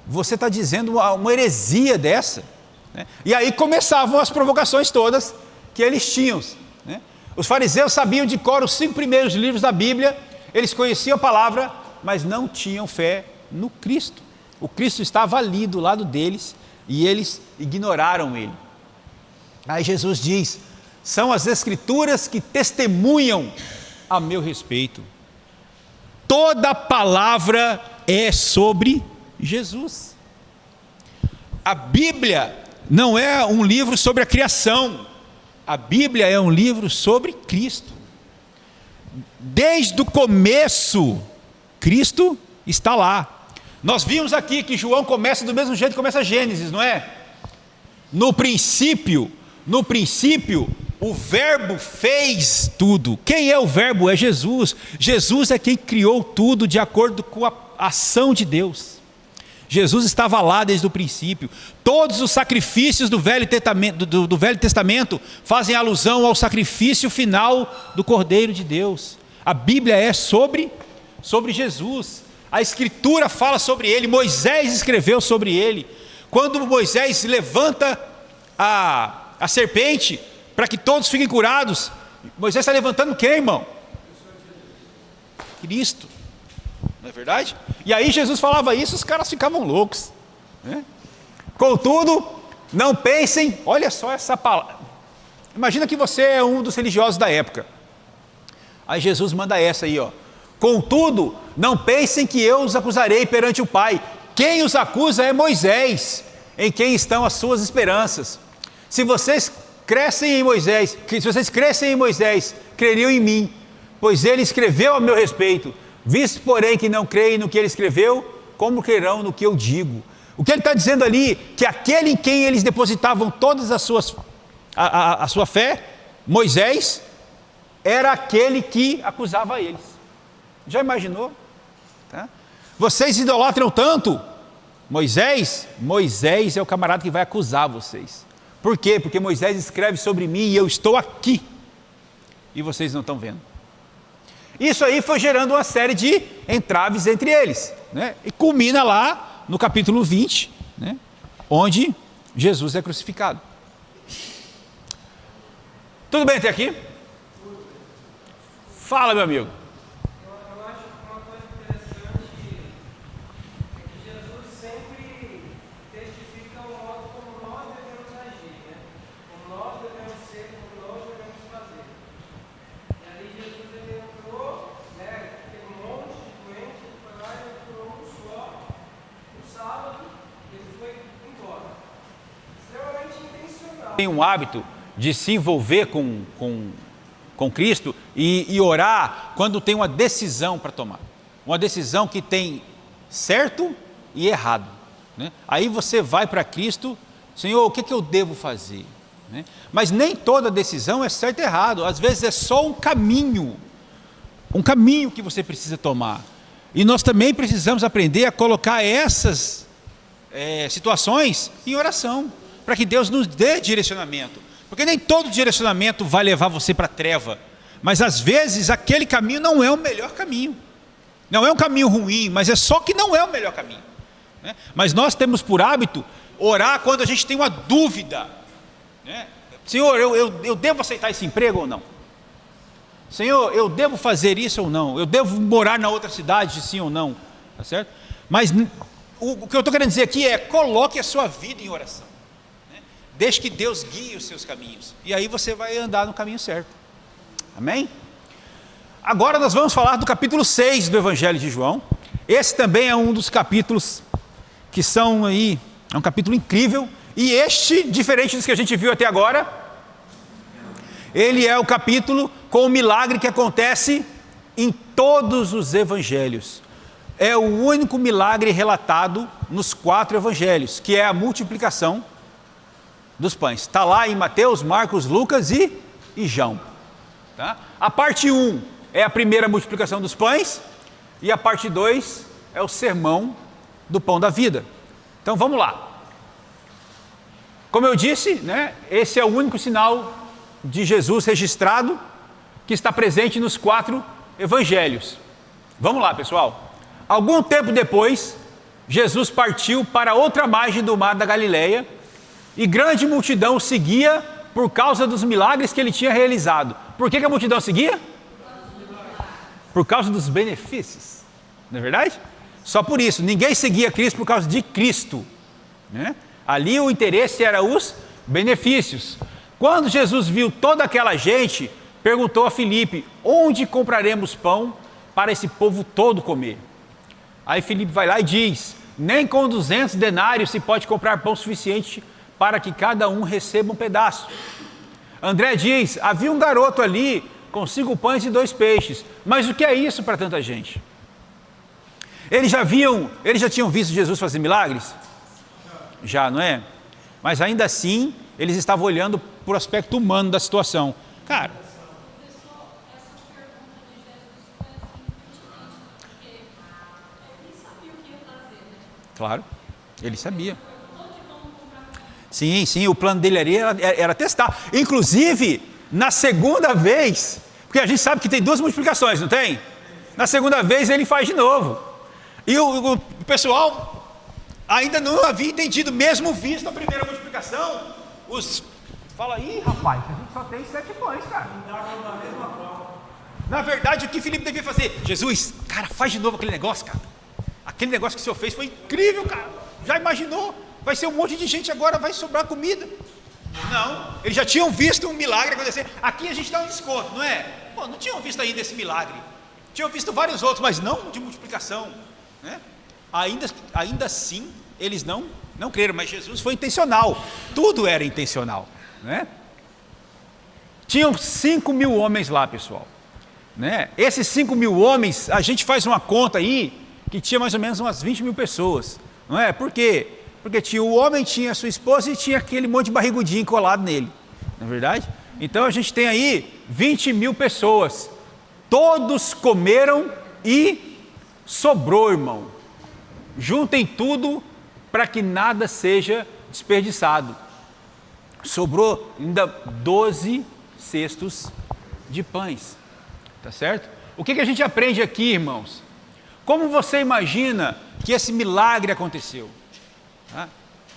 Você está dizendo uma heresia dessa, né? E aí começavam as provocações todas que eles tinham, né? Os fariseus sabiam de cor os 5 primeiros livros da Bíblia, eles conheciam a palavra, mas não tinham fé no Cristo. O Cristo estava ali do lado deles e eles ignoraram ele. Aí Jesus diz: são as Escrituras que testemunham a meu respeito. Toda palavra é sobre Jesus. A Bíblia não é um livro sobre a criação. A Bíblia é um livro sobre Cristo. Desde o começo, Cristo está lá. Nós vimos aqui que João começa do mesmo jeito que começa Gênesis, não é? No princípio, o verbo fez tudo. Quem é o verbo? É Jesus. Jesus é quem criou tudo de acordo com a ação de Deus. Jesus estava lá desde o princípio. Todos os sacrifícios do Velho Testamento fazem alusão ao sacrifício final do Cordeiro de Deus. A Bíblia é sobre Jesus. A Escritura fala sobre ele. Moisés escreveu sobre ele. Quando Moisés levanta a serpente para que todos fiquem curados, Moisés está levantando quem, irmão? Cristo. Não é verdade? E aí Jesus falava isso, os caras ficavam loucos, né? Contudo, não pensem, olha só essa palavra. Imagina que você é um dos religiosos da época. Aí Jesus manda essa aí, ó. Contudo, não pensem que eu os acusarei perante o Pai. Quem os acusa é Moisés, em quem estão as suas esperanças. Se vocês crescem em Moisés, creriam em mim, pois ele escreveu a meu respeito. Visto, porém, que não creem no que ele escreveu, como crerão no que eu digo? O que ele está dizendo ali? Que aquele em quem eles depositavam todas a sua fé, Moisés, era aquele que acusava eles. Já imaginou? Tá? Vocês idolatram tanto Moisés é o camarada que vai acusar vocês. Por quê? Porque Moisés escreve sobre mim e eu estou aqui. E vocês não estão vendo. Isso aí foi gerando uma série de entraves entre eles, né? E culmina lá no capítulo 20, né? Onde Jesus é crucificado. Tudo bem até aqui? Fala, meu amigo. Eu acho que uma coisa interessante é que Jesus sempre testifica o modo como nós devemos agir, né? Como nós devemos ser, como nós devemos fazer. E ali Jesus ele entrou, né? Teve um monte de doente, ele foi lá e entrou um só, no sábado, e ele foi embora. Extremamente intencional. Tem um hábito de se envolver com Cristo e orar quando tem uma decisão para tomar. Uma decisão que tem certo e errado, né? Aí você vai para Cristo, Senhor, o que eu devo fazer? Né? Mas nem toda decisão é certo e errado. Às vezes é só um caminho que você precisa tomar. E nós também precisamos aprender a colocar essas situações em oração, para que Deus nos dê direcionamento. Porque nem todo direcionamento vai levar você para a treva, mas às vezes aquele caminho não é o melhor caminho. Não é um caminho ruim, mas é só que não é o melhor caminho, né? Mas nós temos por hábito orar quando a gente tem uma dúvida, né? Senhor, eu devo aceitar esse emprego ou não? Senhor, eu devo fazer isso ou não? Eu devo morar na outra cidade, sim ou não? Tá certo? Mas o que eu estou querendo dizer aqui é, coloque a sua vida em oração. Deixe que Deus guie os seus caminhos. E aí você vai andar no caminho certo. Amém? Agora nós vamos falar do capítulo 6 do Evangelho de João. Esse também é um dos capítulos que são aí, é um capítulo incrível. E este, diferente dos que a gente viu até agora, ele é o capítulo com o milagre que acontece em todos os evangelhos. É o único milagre relatado nos 4 evangelhos, que é a multiplicação dos pães. Está lá em Mateus, Marcos, Lucas e João. Tá? A parte 1 é a primeira multiplicação dos pães, e a parte 2 é o sermão do pão da vida. Então vamos lá. Como eu disse, né, esse é o único sinal de Jesus registrado que está presente nos 4 evangelhos. Vamos lá, pessoal. Algum tempo depois, Jesus partiu para outra margem do mar da Galileia, e grande multidão o seguia por causa dos milagres que ele tinha realizado. Por que a multidão seguia? Por causa dos benefícios. Não é verdade? Só por isso. Ninguém seguia Cristo por causa de Cristo, né? Ali o interesse era os benefícios. Quando Jesus viu toda aquela gente, perguntou a Filipe: onde compraremos pão para esse povo todo comer? Aí Filipe vai lá e diz: nem com 200 denários se pode comprar pão suficiente para que cada um receba um pedaço. André diz: havia um garoto ali com 5 pães e 2 peixes. Mas o que é isso para tanta gente? Eles já tinham visto Jesus fazer milagres? Já, não é? Mas ainda assim, eles estavam olhando para o aspecto humano da situação. Cara, Professor, essa pergunta de Jesus foi assim, pertinente, porque ele sabia o que ia fazer, né? claro, ele sabia. Onde vamos comprar comida? Sim, o plano dele era testar. Inclusive, na segunda vez, porque a gente sabe que tem 2 multiplicações, não tem? Na segunda vez ele faz de novo. E o pessoal ainda não havia entendido, mesmo visto a primeira multiplicação. Fala aí, rapaz, a gente só tem 7 pães, cara. Na verdade, o que Filipe devia fazer? Jesus, cara, faz de novo aquele negócio, cara. Aquele negócio que o senhor fez foi incrível, cara. Já imaginou? Vai ser um monte de gente agora, vai sobrar comida. Não, eles já tinham visto um milagre acontecer. Aqui a gente dá um desconto, não é? Pô, não tinham visto ainda esse milagre. Tinham visto vários outros, mas não de multiplicação, né? Ainda assim, eles não creram, mas Jesus foi intencional. Tudo era intencional, né? Tinham 5.000 homens lá, pessoal, né? Esses 5.000 homens, a gente faz uma conta aí, que tinha mais ou menos umas 20.000 pessoas, não é? Por quê? Porque tinha o homem, tinha a sua esposa e tinha aquele monte de barrigudinho colado nele, não é verdade? Então a gente tem aí 20.000 pessoas, todos comeram e sobrou, irmão. Juntem tudo para que nada seja desperdiçado. Sobrou ainda 12 cestos de pães, tá certo? O que a gente aprende aqui, irmãos? Como você imagina que esse milagre aconteceu?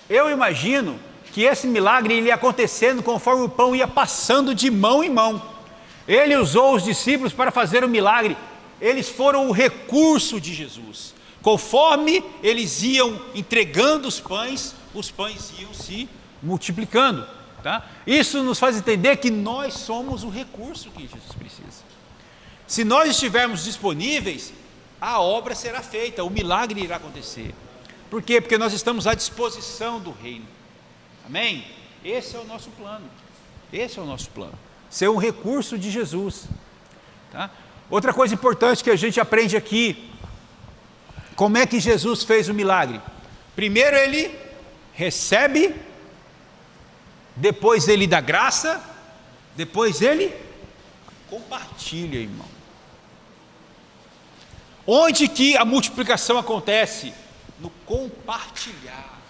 Eu imagino que esse milagre ia acontecendo conforme o pão ia passando de mão em mão. Ele usou os discípulos para fazer o milagre. Eles foram o recurso de Jesus. Conforme eles iam entregando os pães iam se multiplicando, tá? Isso nos faz entender que nós somos o recurso que Jesus precisa. Se nós estivermos disponíveis, a obra será feita, o milagre irá acontecer. Por quê? Porque nós estamos à disposição do reino. Amém? Esse é o nosso plano. Esse é o nosso plano. Ser um recurso de Jesus, tá? Outra coisa importante que a gente aprende aqui, como é que Jesus fez o milagre? Primeiro ele recebe, depois ele dá graça, depois ele compartilha, irmão. Onde que a multiplicação acontece? No compartilhar.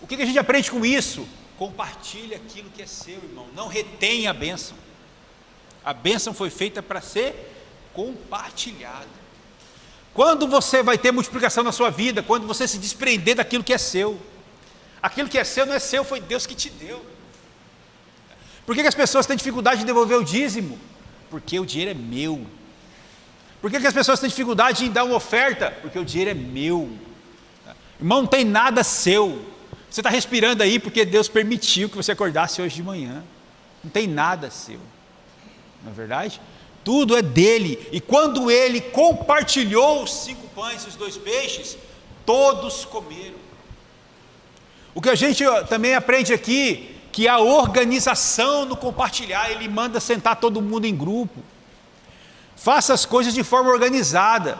O que a gente aprende com isso? Compartilhe aquilo que é seu, irmão. Não retenha a bênção. A bênção foi feita para ser compartilhada. Quando você vai ter multiplicação na sua vida? Quando você se desprender daquilo que é seu. Aquilo que é seu não é seu, foi Deus que te deu. Por que as pessoas têm dificuldade de devolver o dízimo? Porque o dinheiro é meu. Por que as pessoas têm dificuldade em dar uma oferta? Porque o dinheiro é meu. Irmão, não tem nada seu. Você está respirando aí porque Deus permitiu que você acordasse hoje de manhã. Não tem nada seu. Não é verdade? Tudo é dele. E quando ele compartilhou os 5 pães e os 2 peixes, todos comeram. O que a gente também aprende aqui, que a organização no compartilhar, ele manda sentar todo mundo em grupo. Faça as coisas de forma organizada,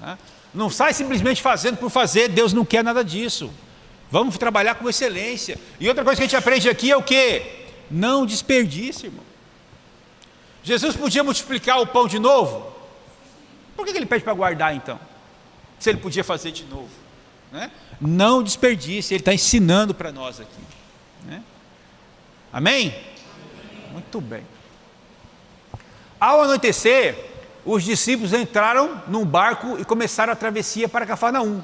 tá? Não sai simplesmente fazendo por fazer, Deus não quer nada disso. Vamos trabalhar com excelência. E outra coisa que a gente aprende aqui é o quê? Não desperdício, irmão. Jesus podia multiplicar o pão de novo? Por que ele pede para guardar então? Se ele podia fazer de novo, né? Não desperdício, ele está ensinando para nós aqui, né? Amém? Muito bem. Ao anoitecer, os discípulos entraram num barco e começaram a travessia para Cafarnaum.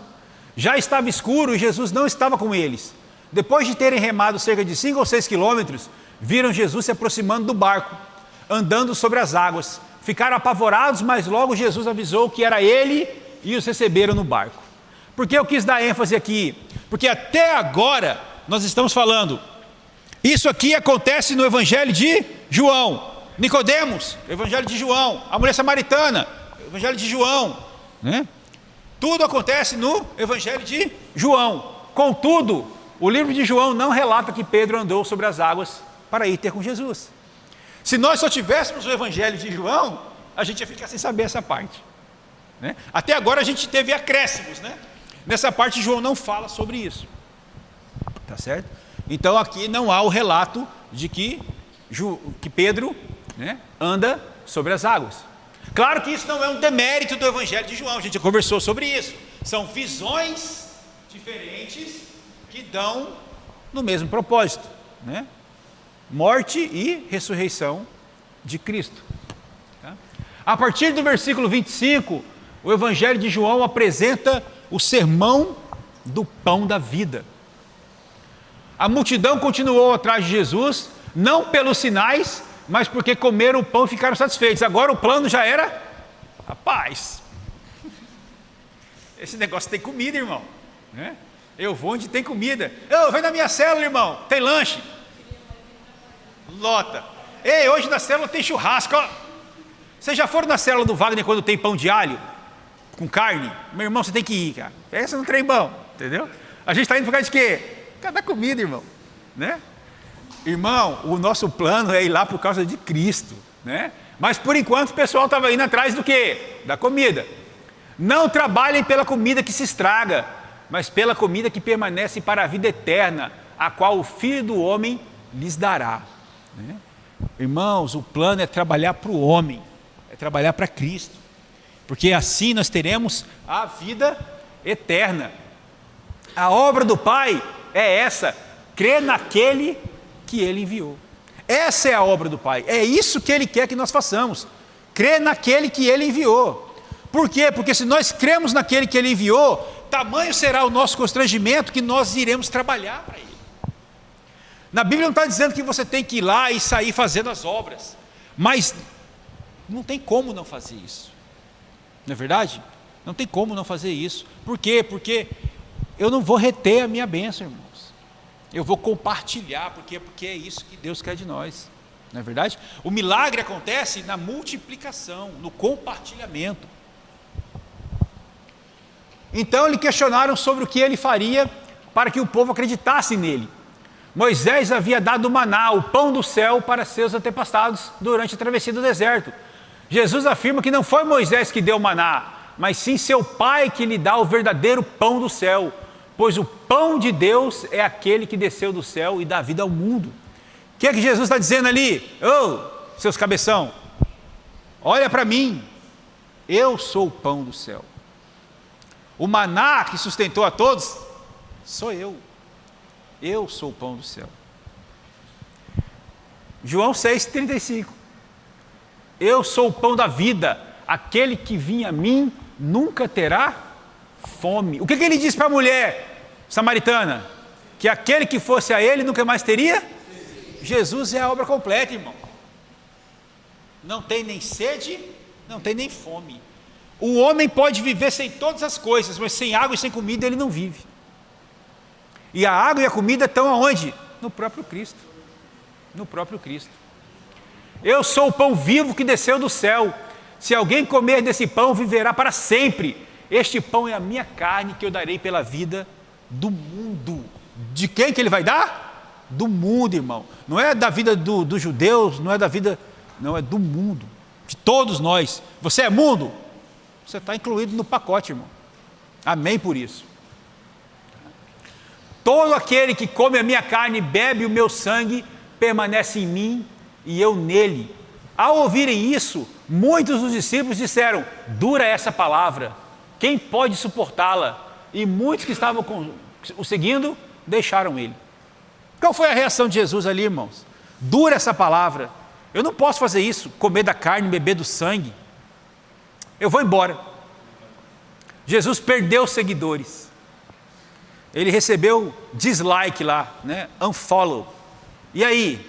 Já estava escuro e Jesus não estava com eles. Depois de terem remado cerca de 5 ou 6 quilômetros, viram Jesus se aproximando do barco, andando sobre as águas. Ficaram apavorados, mas logo Jesus avisou que era ele e os receberam no barco. Por que eu quis dar ênfase aqui? Porque até agora nós estamos falando, isso aqui acontece no Evangelho de João. Nicodemos, Evangelho de João. A mulher samaritana, Evangelho de João, né? Tudo acontece no Evangelho de João. Contudo, o livro de João não relata que Pedro andou sobre as águas para ir ter com Jesus. Se nós só tivéssemos o Evangelho de João, a gente ia ficar sem saber essa parte, né? Até agora a gente teve acréscimos, né? Nessa parte João não fala sobre isso, tá certo? Então aqui não há o relato de que Pedro, né, anda sobre as águas. Claro que isso não é um demérito do Evangelho de João, a gente já conversou sobre isso. São visões diferentes que dão no mesmo propósito, né? Morte e ressurreição de Cristo. Tá? A partir do versículo 25, o Evangelho de João apresenta o sermão do pão da vida. A multidão continuou atrás de Jesus, não pelos sinais, mas porque comeram o pão e ficaram satisfeitos. Agora o plano já era, rapaz, esse negócio tem comida, irmão, né? Eu vou onde tem comida. Vai na minha célula, irmão, tem lanche. Lota. Ei, hoje na célula tem churrasco, ó. Vocês já foram na célula do Wagner quando tem pão de alho com carne? Meu irmão, você tem que ir, cara. Pensa no trem bom, entendeu? A gente está indo por causa de quê? Por causa da comida, irmão, né? Irmão, o nosso plano é ir lá por causa de Cristo, né? Mas por enquanto o pessoal estava indo atrás do quê? Da comida. Não trabalhem pela comida que se estraga, mas pela comida que permanece para a vida eterna, a qual o Filho do Homem lhes dará, né? Irmãos, o plano é trabalhar para o homem, é trabalhar para Cristo, porque assim nós teremos a vida eterna. A obra do Pai é essa: crer naquele que Ele enviou. Essa é a obra do Pai, é isso que Ele quer que nós façamos, crer naquele que Ele enviou. Por quê? Porque se nós cremos naquele que Ele enviou, tamanho será o nosso constrangimento que nós iremos trabalhar para Ele. Na Bíblia não está dizendo que você tem que ir lá e sair fazendo as obras, mas não tem como não fazer isso, não é verdade? Não tem como não fazer isso. Por quê? Porque eu não vou reter a minha bênção, irmãos, eu vou compartilhar, porque é isso que Deus quer de nós, não é verdade? O milagre acontece na multiplicação, no compartilhamento. Então lhe questionaram sobre o que ele faria para que o povo acreditasse nele. Moisés havia dado o maná, o pão do céu, para seus antepassados durante a travessia do deserto. Jesus afirma que não foi Moisés que deu o maná, mas sim seu Pai que lhe dá o verdadeiro pão do céu, pois o pão de Deus é aquele que desceu do céu e dá vida ao mundo. O que é que Jesus está dizendo ali? Seus cabeção, olha para mim, eu sou o pão do céu. O maná que sustentou a todos, sou eu. Eu sou o pão do céu. João 6,35. Eu sou o pão da vida. Aquele que vinha a mim nunca terá fome. O que ele disse para a mulher samaritana? Que aquele que fosse a ele nunca mais teria? Jesus é a obra completa, irmão. Não tem nem sede, não tem nem fome. O homem pode viver sem todas as coisas, mas sem água e sem comida ele não vive. E a água e a comida estão aonde? No próprio Cristo. No próprio Cristo. Eu sou o pão vivo que desceu do céu. Se alguém comer desse pão, viverá para sempre. Este pão é a minha carne que eu darei pela vida do mundo. De quem que ele vai dar? Do mundo, irmão. Não é da vida dos judeus, não é da vida, não, é do mundo. De todos nós. Você é mundo? Você está incluído no pacote, irmão. Amém por isso. Todo aquele que come a minha carne e bebe o meu sangue, permanece em mim e eu nele. Ao ouvirem isso, muitos dos discípulos disseram: dura essa palavra, quem pode suportá-la? E muitos que estavam o seguindo, deixaram ele. Qual foi a reação de Jesus ali, irmãos? Dura essa palavra, eu não posso fazer isso, comer da carne, beber do sangue. Eu vou embora. Jesus perdeu seguidores. Ele recebeu dislike lá, né? Unfollow. E aí?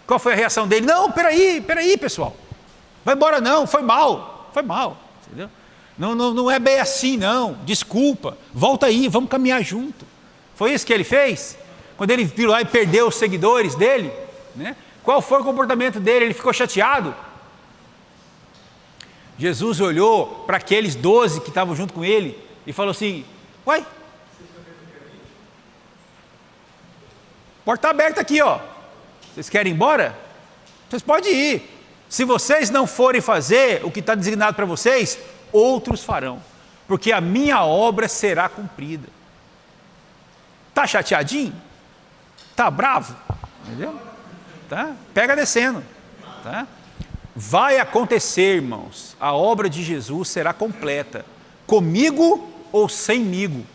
Qual foi a reação dele? Não, peraí, pessoal. Vai embora não, foi mal. Entendeu? Não é bem assim não, desculpa. Volta aí, vamos caminhar junto. Foi isso que ele fez? Quando ele virou lá e perdeu os seguidores dele, né? Qual foi o comportamento dele? Ele ficou chateado? Jesus olhou para aqueles 12 que estavam junto com ele e falou assim: uai, porta aberta aqui, ó. Vocês querem ir embora? Vocês podem ir. Se vocês não forem fazer o que está designado para vocês, outros farão, porque a minha obra será cumprida. Está chateadinho? Tá bravo? Entendeu? Tá? Pega descendo. Tá? Vai acontecer, irmãos, a obra de Jesus será completa, comigo ou semigo.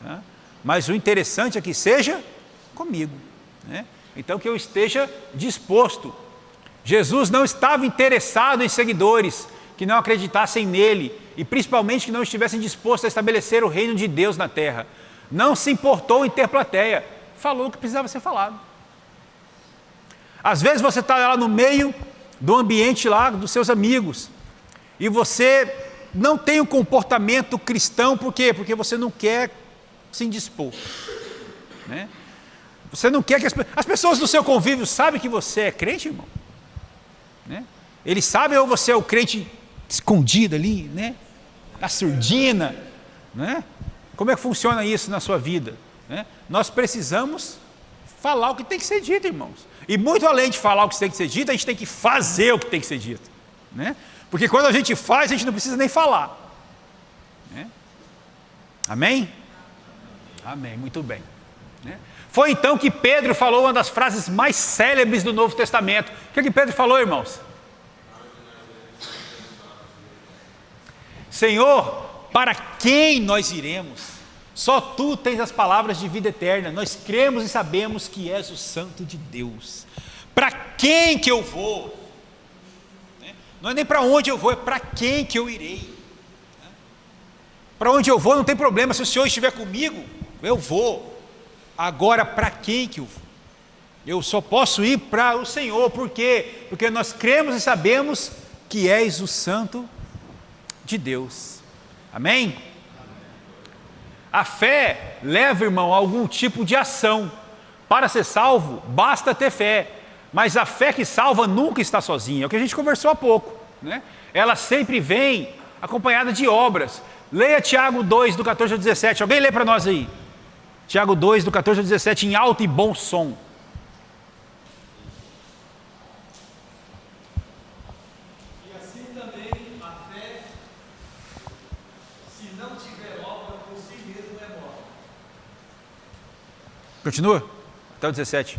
Tá? Mas o interessante é que seja comigo, né? Então que eu esteja disposto. Jesus não estava interessado em seguidores que não acreditassem nele e principalmente que não estivessem dispostos a estabelecer o reino de Deus na terra. Não se importou em ter plateia, falou o que precisava ser falado. Às vezes você está lá no meio do ambiente lá dos seus amigos e você não tem um comportamento cristão, por quê? Porque você não quer se indispor, né? Você não quer que as pessoas do seu convívio sabem que você é crente, irmão, né? Eles sabem, ou você é o crente escondido ali, né? Na surdina, né? Como é que funciona isso na sua vida, né? Nós precisamos falar o que tem que ser dito, irmãos. E muito além de falar o que tem que ser dito, a gente tem que fazer o que tem que ser dito, né? Porque quando a gente faz, a gente não precisa nem falar, né? Amém? Amém, muito bem, né? Foi então que Pedro falou uma das frases mais célebres do Novo Testamento. O que Pedro falou, irmãos? Senhor, para quem nós iremos? Só tu tens as palavras de vida eterna. Nós cremos e sabemos que és o Santo de Deus. Para quem que eu vou? Não é nem para onde eu vou, é para quem que eu irei. Para onde eu vou não tem problema, se o Senhor estiver comigo, eu vou. Agora, para quem que eu vou? Eu só posso ir para o Senhor. Por quê? Porque nós cremos e sabemos que és o Santo de Deus. Amém? A fé leva, irmão, a algum tipo de ação. Para ser salvo, basta ter fé. Mas a fé que salva nunca está sozinha. É o que a gente conversou há pouco, né? Ela sempre vem acompanhada de obras. Leia Tiago 2, do 14 ao 17. Alguém lê para nós aí? Tiago 2, do 14 ao 17, em alto e bom som. E assim também a fé, se não tiver obra, por si mesmo é morta. Continua? Até o 17.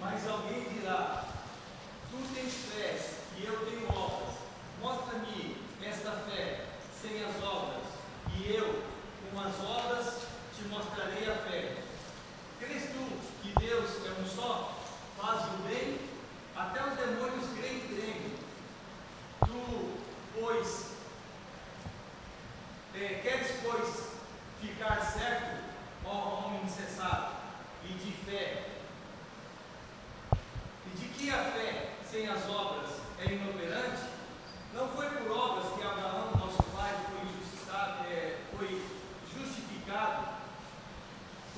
Mas alguém dirá: tu tens fé e eu tenho obras. Mostra-me esta fé sem as obras, e eu, com as obras, te mostrarei a fé. Crês tu que Deus é um só? Faz o bem? Até os demônios creem e tremem. Tu, pois, queres, pois, ficar certo, ó homem insensato, e de fé? E de que a fé sem as obras é inoperante? Não foi por obras que Abraão, nosso pai, foi justificado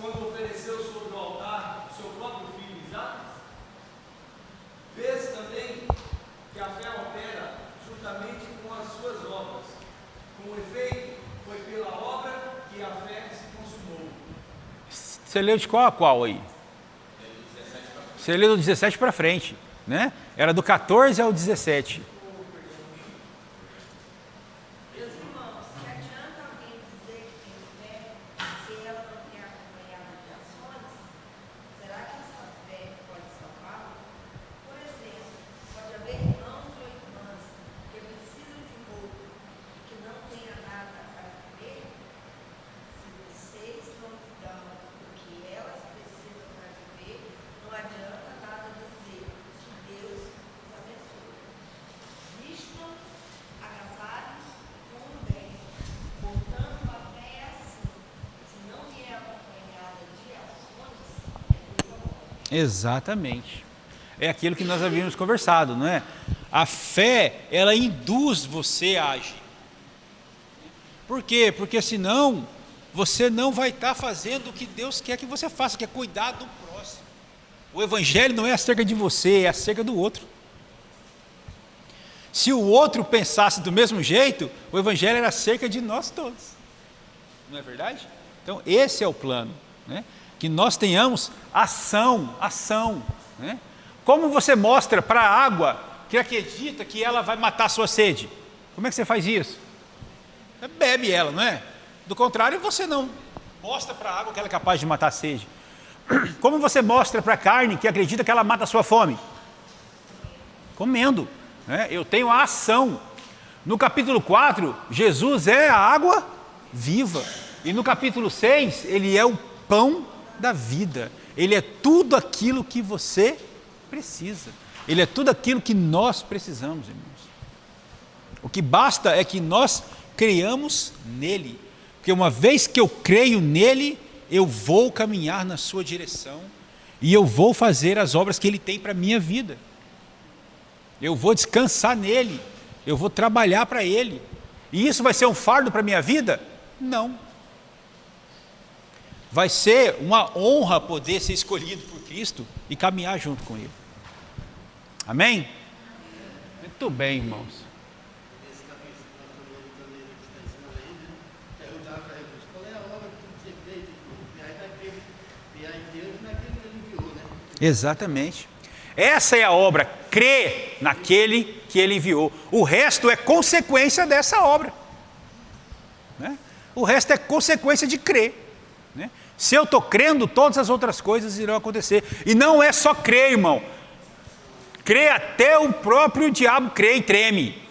quando ofereceu sobre o altar o seu próprio filho Isaque? Vês também que a fé opera juntamente com as suas obras. Com efeito, foi pela obra que a fé se consumou. Você leu de qual a qual aí? Você leu do 17 para frente, né? Era do 14 ao 17. Meus irmãos, se adianta alguém dizer que tem fé se ela não tem acompanhada de ações? Será que essa fé pode salvá-la? Por exemplo, pode haver irmãos ou irmãs que precisam de roupa e que não tenha nada para comer? Se vocês não dão o que elas precisam para viver, não adianta nada dizer que Deus os abençoe. Vistam, agasalhem, comam bem. Portanto, a fé é assim. Se não vier acompanhada de ações, é coisa morta. Exatamente. É aquilo que nós havíamos conversado, não é? A fé, ela induz você a agir. Por quê? Porque senão você não vai estar fazendo o que Deus quer que você faça, que é cuidar do próximo. O evangelho não é acerca de você, é acerca do outro. Se o outro pensasse do mesmo jeito, o evangelho era acerca de nós todos. Não é verdade? Então esse é o plano, né? Que nós tenhamos ação, né? Como você mostra para a água que acredita que ela vai matar a sua sede. Como é que você faz isso? Você bebe ela, não é? Do contrário, você não mostra para a água que ela é capaz de matar a sede. Como você mostra para a carne que acredita que ela mata a sua fome? Comendo. Né? Eu tenho a ação. No capítulo 4, Jesus é a água viva. E no capítulo 6, ele é o pão da vida. Ele é tudo aquilo que você precisa. Ele é tudo aquilo que nós precisamos, irmãos. O que basta é que nós creiamos nele. Porque uma vez que eu creio nele, eu vou caminhar na sua direção e eu vou fazer as obras que ele tem para a minha vida. Eu vou descansar nele, eu vou trabalhar para ele. E isso vai ser um fardo para a minha vida? Não. Vai ser uma honra poder ser escolhido por Cristo e caminhar junto com ele. Amém? Muito bem, irmãos. Nesse capítulo que nós estamos também está ensinando aí, né? Perguntaram para Jesus, qual é a obra que tem que ser feita? E aí Deus naquele que ele enviou, né? Exatamente. Essa é a obra, crer naquele que ele enviou. O resto é consequência dessa obra. Né? O resto é consequência de crer. Né? Se eu estou crendo, todas as outras coisas irão acontecer. E não é só crer, irmão. Crer até o próprio diabo crê e treme.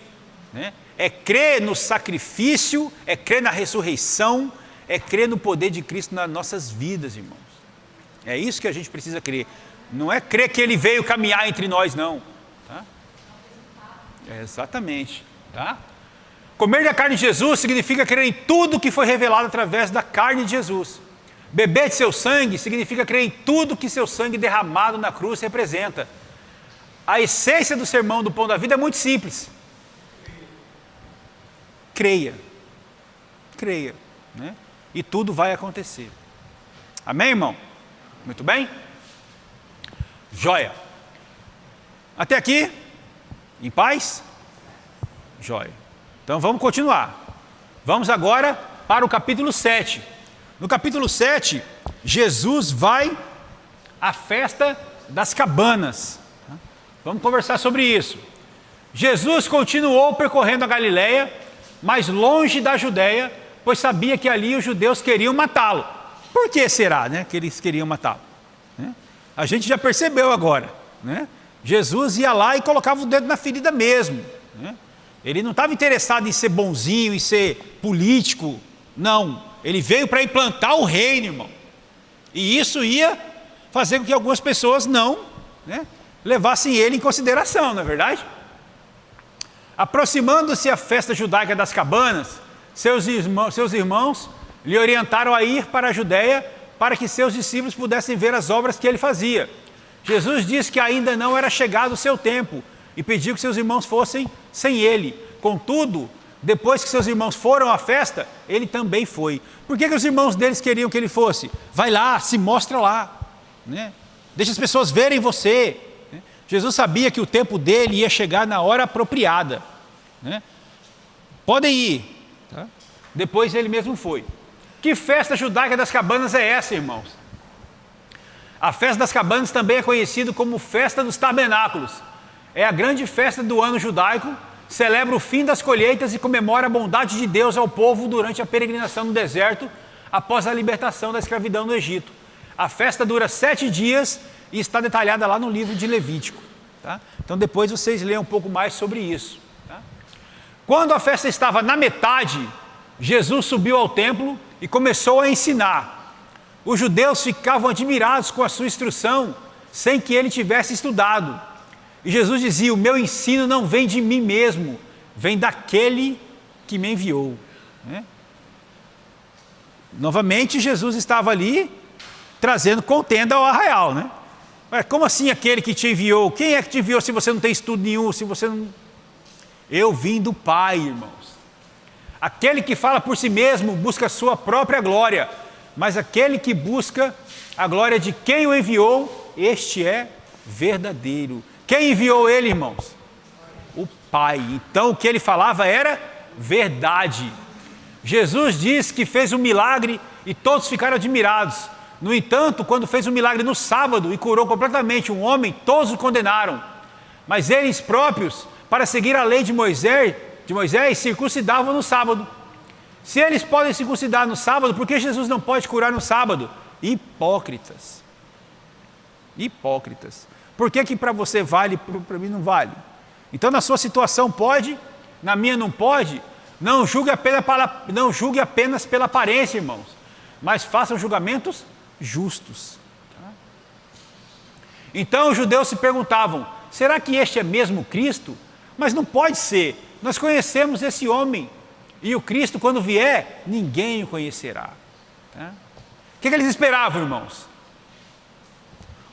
Né? É crer no sacrifício, é crer na ressurreição, é crer no poder de Cristo nas nossas vidas, irmãos. É isso que a gente precisa crer. Não é crer que ele veio caminhar entre nós, não. Tá? Exatamente. Tá? Comer da carne de Jesus significa crer em tudo que foi revelado através da carne de Jesus. Beber de seu sangue significa crer em tudo que seu sangue derramado na cruz representa. A essência do sermão do Pão da Vida é muito simples. Creia. Creia. Né? E tudo vai acontecer. Amém, irmão? Muito bem? Joia. Até aqui? Em paz? Joia. Então vamos continuar. Vamos agora para o capítulo 7. No capítulo 7, Jesus vai à festa das cabanas. Vamos conversar sobre isso. Jesus continuou percorrendo a Galileia, mas longe da Judéia, pois sabia que ali os judeus queriam matá-lo. Por que será, né, que eles queriam matá-lo? Né? A gente já percebeu agora. Né? Jesus ia lá e colocava o dedo na ferida mesmo. Né? Ele não estava interessado em ser bonzinho, em ser político. Não. Ele veio para implantar o reino, irmão. E isso ia fazer com que algumas pessoas não, né, levassem ele em consideração, não é verdade? Aproximando-se a festa judaica das cabanas, seus irmãos lhe orientaram a ir para a Judéia para que seus discípulos pudessem ver as obras que ele fazia. Jesus disse que ainda não era chegado o seu tempo e pediu que seus irmãos fossem sem ele. Contudo, depois que seus irmãos foram à festa, ele também foi. Por que os irmãos deles queriam que ele fosse? Vai lá, se mostra lá. Né? Deixa as pessoas verem você. Né? Jesus sabia que o tempo dele ia chegar na hora apropriada. Né? Podem ir. Tá? Depois ele mesmo foi. Que festa judaica das cabanas é essa, irmãos? A festa das cabanas também é conhecida como festa dos tabernáculos. É a grande festa do ano judaico, celebra o fim das colheitas e comemora a bondade de Deus ao povo durante a peregrinação no deserto, após a libertação da escravidão no Egito. A festa dura 7 dias e está detalhada lá no livro de Levítico. Tá? Então depois vocês leem um pouco mais sobre isso. Tá? Quando a festa estava na metade, Jesus subiu ao templo e começou a ensinar. Os judeus ficavam admirados com a sua instrução, sem que ele tivesse estudado. E Jesus dizia: o meu ensino não vem de mim mesmo, vem daquele que me enviou. Né? Novamente, Jesus estava ali, trazendo contenda ao arraial. Né? Mas como assim aquele que te enviou? Quem é que te enviou se você não tem estudo nenhum? Se você não... Eu vim do Pai, irmãos. Aquele que fala por si mesmo busca a sua própria glória, mas aquele que busca a glória de quem o enviou, este é verdadeiro. Quem enviou ele, irmãos? O Pai. Então o que ele falava era verdade. Jesus diz que fez um milagre e todos ficaram admirados. No entanto, quando fez um milagre no sábado e curou completamente um homem, todos o condenaram. mas eles próprios, para seguir a lei de Moisés, circuncidavam no sábado. Se eles podem circuncidar no sábado, por que Jesus não pode curar no sábado? Hipócritas. Hipócritas. Por que para você vale, para mim não vale? Então na sua situação pode, na minha não pode. Não julgue apenas pela aparência, irmãos, mas façam julgamentos justos. Tá? Então os judeus se perguntavam, será que este é mesmo Cristo? Mas não pode ser, nós conhecemos esse homem, e o Cristo quando vier, ninguém o conhecerá. Tá? O que eles esperavam, irmãos?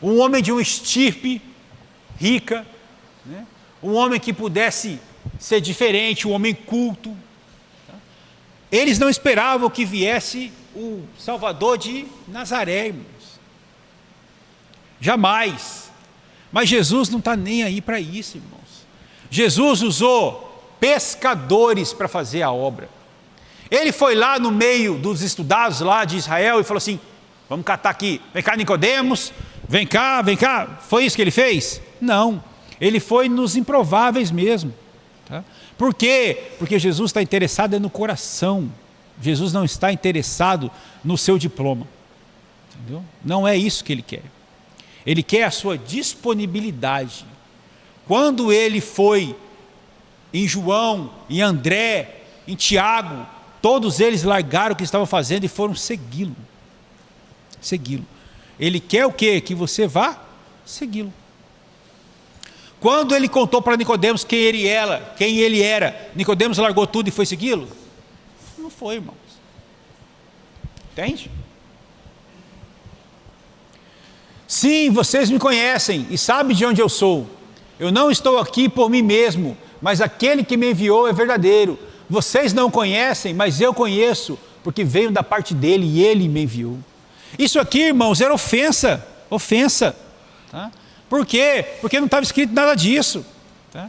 Um homem de uma estirpe rica, né? Um homem que pudesse ser diferente, um homem culto. Tá? Eles não esperavam que viesse o Salvador de Nazaré, irmãos. Jamais. Mas Jesus não está nem aí para isso, irmãos. Jesus usou pescadores para fazer a obra. Ele foi lá no meio dos estudados lá de Israel e falou assim, vamos catar aqui, vem cá Nicodemos, vem cá. Foi isso que ele fez? Não, ele foi nos improváveis mesmo. Tá? Por quê? Porque Jesus está interessado no coração. Jesus não está interessado no seu diploma. Entendeu? Não é isso que ele quer. Ele quer a sua disponibilidade. Quando ele foi em João, em André, em Tiago, todos eles largaram o que estavam fazendo e foram segui-lo. Ele quer o quê? Que você vá segui-lo. Quando ele contou para Nicodemos quem ele era, Nicodemos largou tudo e foi segui-lo? Não foi, irmãos. Entende? Sim, vocês me conhecem e sabem de onde eu sou. Eu não estou aqui por mim mesmo, mas aquele que me enviou é verdadeiro. Vocês não conhecem, mas eu conheço, porque veio da parte dele e ele me enviou. Isso aqui, irmãos, era ofensa. Tá? Por quê? Porque não estava escrito nada disso. Tá?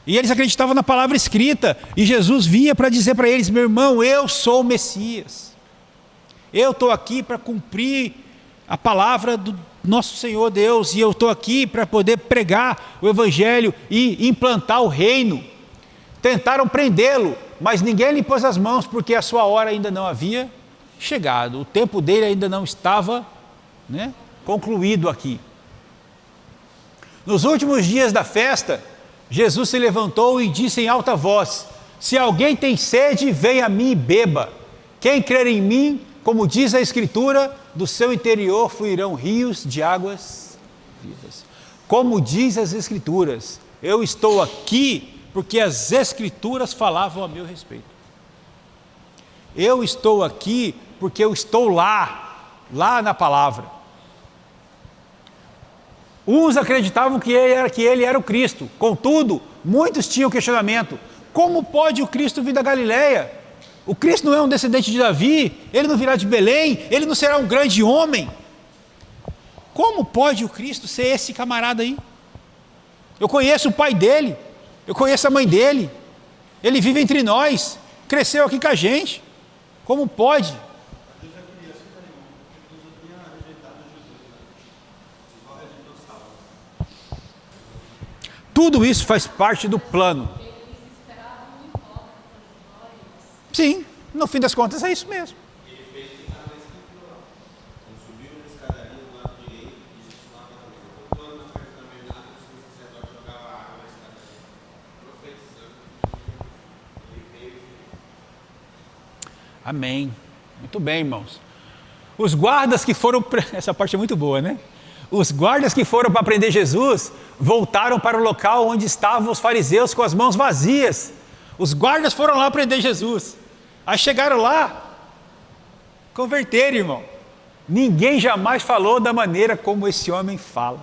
E eles acreditavam na palavra escrita, e Jesus via para dizer para eles, meu irmão, eu sou o Messias. Eu estou aqui para cumprir a palavra do nosso Senhor Deus, e eu estou aqui para poder pregar o Evangelho e implantar o reino. Tentaram prendê-lo, mas ninguém lhe pôs as mãos, porque a sua hora ainda não havia chegado, o tempo dele ainda não estava, né, concluído aqui. Nos últimos dias da festa, Jesus se levantou e disse em alta voz, se alguém tem sede, venha a mim e beba. Quem crer em mim, como diz a Escritura, do seu interior fluirão rios de águas vivas. Como diz as Escrituras, eu estou aqui porque as Escrituras falavam a meu respeito. Eu estou aqui porque eu estou lá na palavra. Uns acreditavam que ele era o Cristo, contudo, muitos tinham questionamento. Como pode o Cristo vir da Galileia? O Cristo não é um descendente de Davi, ele não virá de Belém, ele não será um grande homem. Como pode o Cristo ser esse camarada aí? Eu conheço o pai dele, eu conheço a mãe dele, ele vive entre nós, cresceu aqui com a gente. Como pode? Tudo isso faz parte do plano. Sim, no fim das contas é isso mesmo. Ele fez o que estava na escritura. Ele subiu na escadaria do lado direito e disse lá para Deus. Quando na festa da verdade, o sacerdote jogava água na escadaria, profetizando. Ele veio e fez. Amém. Muito bem, irmãos. Os guardas que foram... Essa parte é muito boa, né? Os guardas que foram para prender Jesus voltaram para o local onde estavam os fariseus com as mãos vazias. Os guardas foram lá prender Jesus. Aí chegaram lá, converteram, irmão. Ninguém jamais falou da maneira como esse homem fala.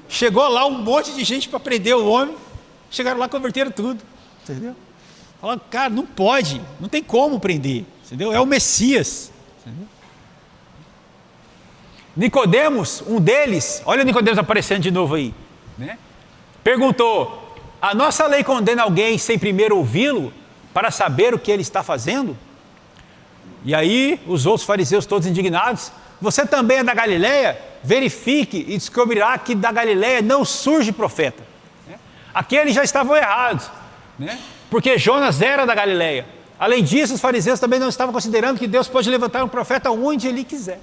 Chegou lá um monte de gente para prender o homem. Chegaram lá, converteram tudo. Entendeu? Falaram, cara, não pode, não tem como prender. Entendeu? É o Messias. Entendeu? Nicodemos, um deles, olha o Nicodemos aparecendo de novo aí, né? Perguntou, a nossa lei condena alguém sem primeiro ouvi-lo, para saber o que ele está fazendo? E aí, os outros fariseus todos indignados, você também é da Galileia? Verifique e descobrirá que da Galileia não surge profeta. Aqueles já estavam errados, né? Porque Jonas era da Galileia. Além disso, os fariseus também não estavam considerando que Deus pode levantar um profeta onde Ele quiser.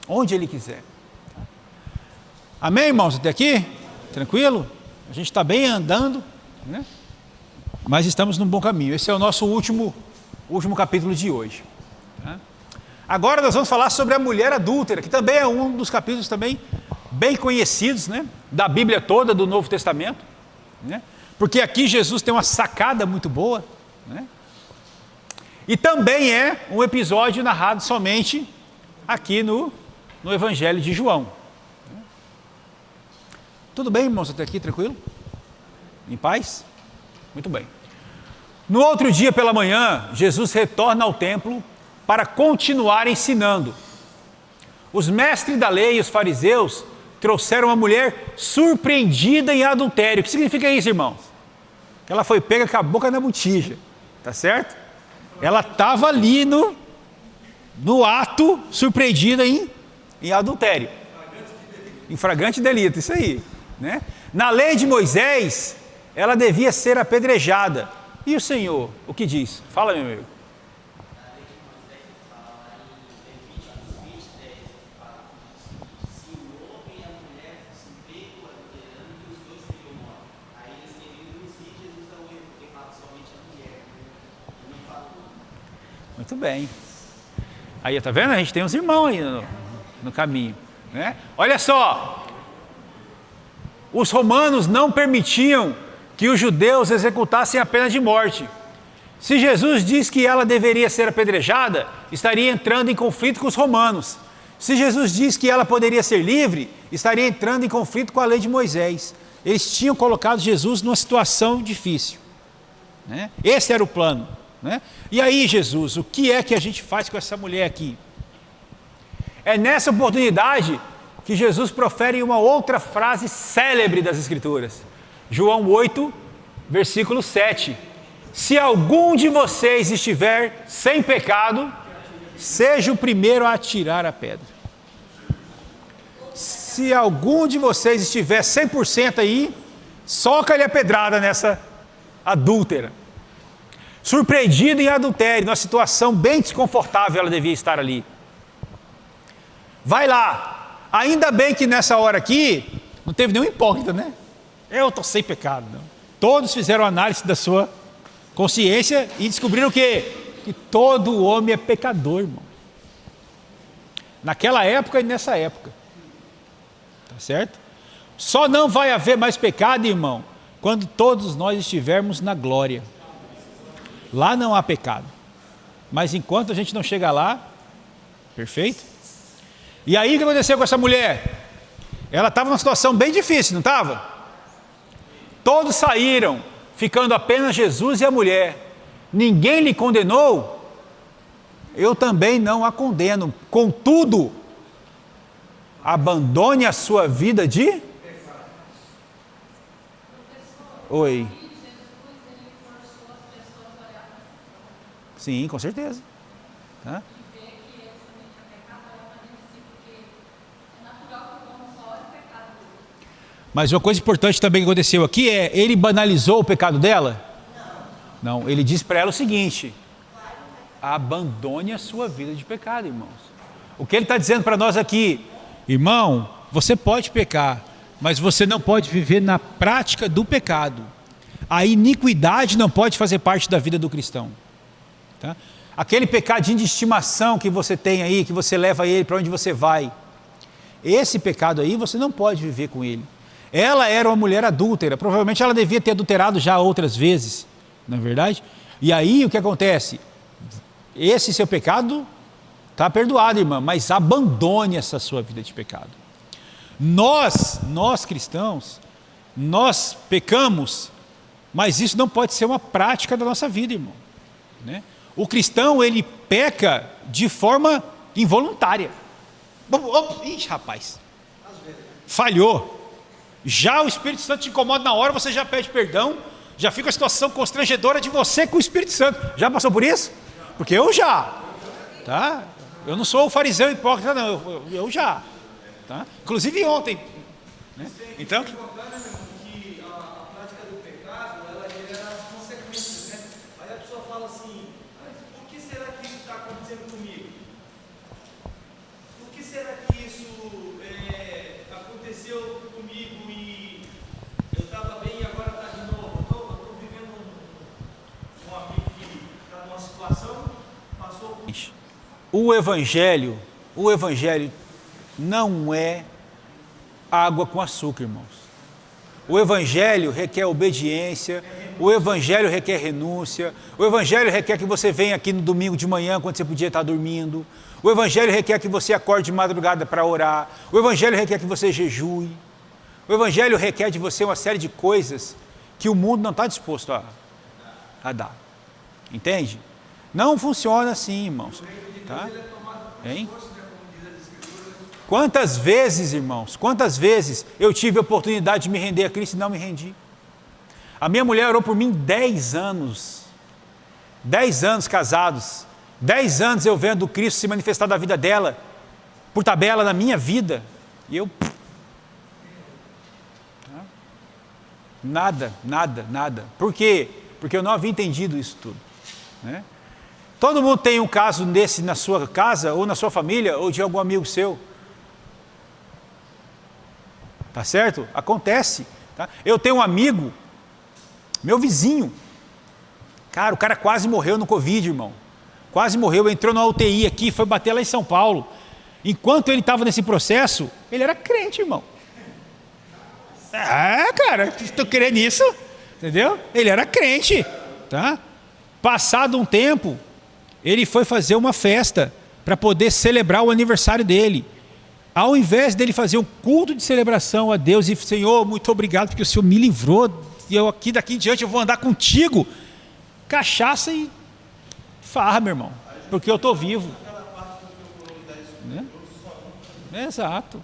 Onde Ele quiser. Amém, irmãos? Até aqui? Tranquilo? A gente está bem andando, né? Mas estamos num bom caminho. Esse é o nosso último capítulo de hoje. Tá? Agora nós vamos falar sobre a mulher adúltera, que também é um dos capítulos também bem conhecidos, né? Da Bíblia toda, do Novo Testamento, né? Porque aqui Jesus tem uma sacada muito boa, né? E também é um episódio narrado somente aqui no Evangelho de João. Tudo bem, irmãos, até aqui, tranquilo? Em paz? Muito bem. No outro dia pela manhã, Jesus retorna ao templo para continuar ensinando. Os mestres da lei e os fariseus trouxeram uma mulher surpreendida em adultério. O que significa isso, irmãos? Que ela foi pega com a boca na botija, tá certo? Ela estava ali no ato, surpreendida em adultério. Em flagrante delito, isso aí, né? Na lei de Moisés, ela devia ser apedrejada. E o Senhor, o que diz? Fala, meu amigo. Muito bem. Aí, tá vendo? A gente tem uns irmãos aí no caminho, né? Olha só. Os romanos não permitiam que os judeus executassem a pena de morte. Se Jesus diz que ela deveria ser apedrejada, estaria entrando em conflito com os romanos. Se Jesus diz que ela poderia ser livre, estaria entrando em conflito com a lei de Moisés. Eles tinham colocado Jesus numa situação difícil, né? Esse era o plano, né? E aí, Jesus, o que é que a gente faz com essa mulher aqui? É nessa oportunidade que Jesus profere uma outra frase célebre das Escrituras. João 8, versículo 7. Se algum de vocês estiver sem pecado, seja o primeiro a atirar a pedra. Se algum de vocês estiver 100% aí, soca-lhe a pedrada nessa adúltera. Surpreendida em adultério, numa situação bem desconfortável, ela devia estar ali. Vai lá. Ainda bem que nessa hora aqui, não teve nenhum hipócrita, né? Eu estou sem pecado. Não. Todos fizeram análise da sua consciência e descobriram o quê? Que todo homem é pecador, irmão. Naquela época e nessa época. Tá certo? Só não vai haver mais pecado, irmão, quando todos nós estivermos na glória. Lá não há pecado. Mas enquanto a gente não chega lá, perfeito? E aí o que aconteceu com essa mulher? Ela estava numa situação bem difícil, não estava? Todos saíram, ficando apenas Jesus e a mulher. Ninguém lhe condenou? Eu também não a condeno. Contudo, abandone a sua vida de... Oi. Sim, com certeza. Tá? Mas uma coisa importante também que aconteceu aqui é, ele banalizou o pecado dela? Não, ele diz para ela o seguinte: abandone a sua vida de pecado, irmãos. O que ele está dizendo para nós aqui? Irmão, você pode pecar, mas você não pode viver na prática do pecado. A iniquidade não pode fazer parte da vida do cristão. Tá? Aquele pecadinho de estimação que você tem aí, que você leva ele para onde você vai, esse pecado aí você não pode viver com ele. Ela era uma mulher adúltera, provavelmente ela devia ter adulterado já outras vezes, não é verdade? E aí o que acontece? Esse seu pecado está perdoado, irmã, mas abandone essa sua vida de pecado. Nós cristãos, nós pecamos, mas isso não pode ser uma prática da nossa vida, irmão, né? O cristão, ele peca de forma involuntária. Ixi, rapaz, falhou. Já o Espírito Santo te incomoda na hora, você já pede perdão, já fica a situação constrangedora de você com o Espírito Santo. Já passou por isso? Porque eu já, tá? Eu não sou o fariseu hipócrita, não, eu já, tá? Inclusive ontem, né? Então... que a está acontecendo comigo? Por que será que isso aconteceu comigo e eu estava bem e agora está de novo? Estou vivendo um amigo que está numa situação, passou por... O Evangelho não é água com açúcar, irmãos. O Evangelho requer obediência, o Evangelho requer renúncia, o Evangelho requer que você venha aqui no domingo de manhã, quando você podia estar dormindo, o Evangelho requer que você acorde de madrugada para orar, o Evangelho requer que você jejue, o Evangelho requer de você uma série de coisas que o mundo não está disposto a dar, entende? Não funciona assim, irmãos, tá? Hein? Quantas vezes, irmãos, quantas vezes eu tive a oportunidade de me render a Cristo e não me rendi? A minha mulher orou por mim 10 anos. 10 anos casados. 10 anos eu vendo Cristo se manifestar da vida dela, por tabela na minha vida. E eu... Nada. Por quê? Porque eu não havia entendido isso tudo, né? Todo mundo tem um caso desse na sua casa, ou na sua família, ou de algum amigo seu. Tá certo? Acontece. Tá? Eu tenho um amigo, meu vizinho. Cara, o cara quase morreu no Covid, irmão. Quase morreu, entrou na UTI aqui, foi bater lá em São Paulo. Enquanto ele estava nesse processo, ele era crente, irmão. Cara, estou querendo isso. Entendeu? Ele era crente. Tá? Passado um tempo, ele foi fazer uma festa para poder celebrar o aniversário dele. Ao invés dele fazer um culto de celebração a Deus e Senhor, muito obrigado porque o Senhor me livrou e eu aqui daqui em diante eu vou andar contigo, cachaça e farra, meu irmão, porque eu estou vivo, né? Exato,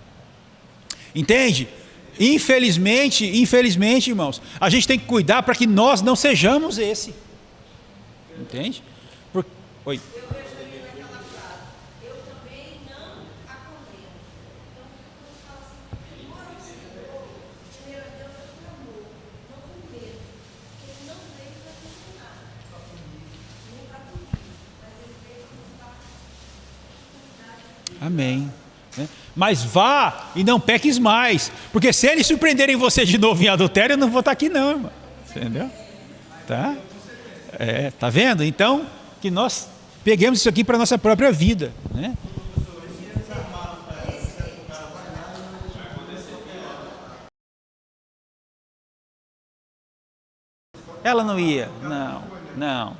entende? Infelizmente, irmãos, a gente tem que cuidar para que nós não sejamos esse, entende? Oi. Amém. Mas vá e não peques mais, porque se eles surpreenderem você de novo em adultério, eu não vou estar aqui não, irmão. Entendeu? Tá? Tá vendo? Então, que nós peguemos isso aqui para a nossa própria vida, né? Ela não ia, não,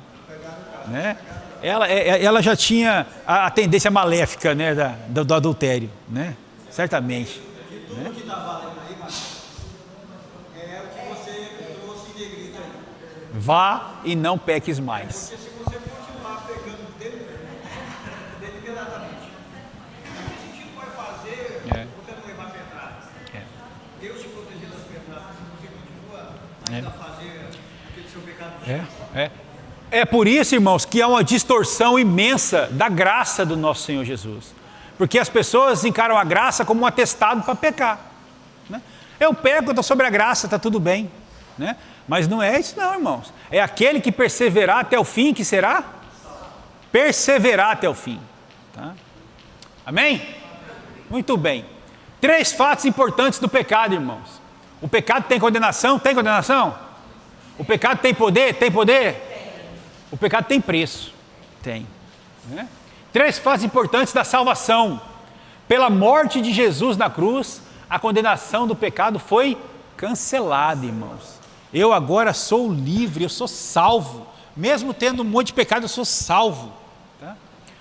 né? Ela já tinha a tendência maléfica, né, do adultério, né? Certamente. Né? É o que você trouxe em negrito aí. Vá e não peques mais. Porque se você continuar pegando deliberadamente, o que sentido vai fazer você não levar pedradas? Deus te proteger das pedradas, se você continua ainda a fazer aquele seu pecado. É por isso, irmãos, que há uma distorção imensa da graça do nosso Senhor Jesus. Porque as pessoas encaram a graça como um atestado para pecar, né? Eu peco, eu estou sobre a graça, está tudo bem, né? Mas não é isso não, irmãos. É aquele que perseverar até o fim, que será? Perseverar até o fim. Tá? Amém? Muito bem. 3 fatos importantes do pecado, irmãos. O pecado tem condenação? Tem condenação? O pecado tem poder? Tem poder? O pecado tem preço? Tem. Né? 3 fatos importantes da salvação. Pela morte de Jesus na cruz, a condenação do pecado foi cancelada, irmãos. Eu agora sou livre, eu sou salvo. Mesmo tendo um monte de pecado, eu sou salvo. Tá?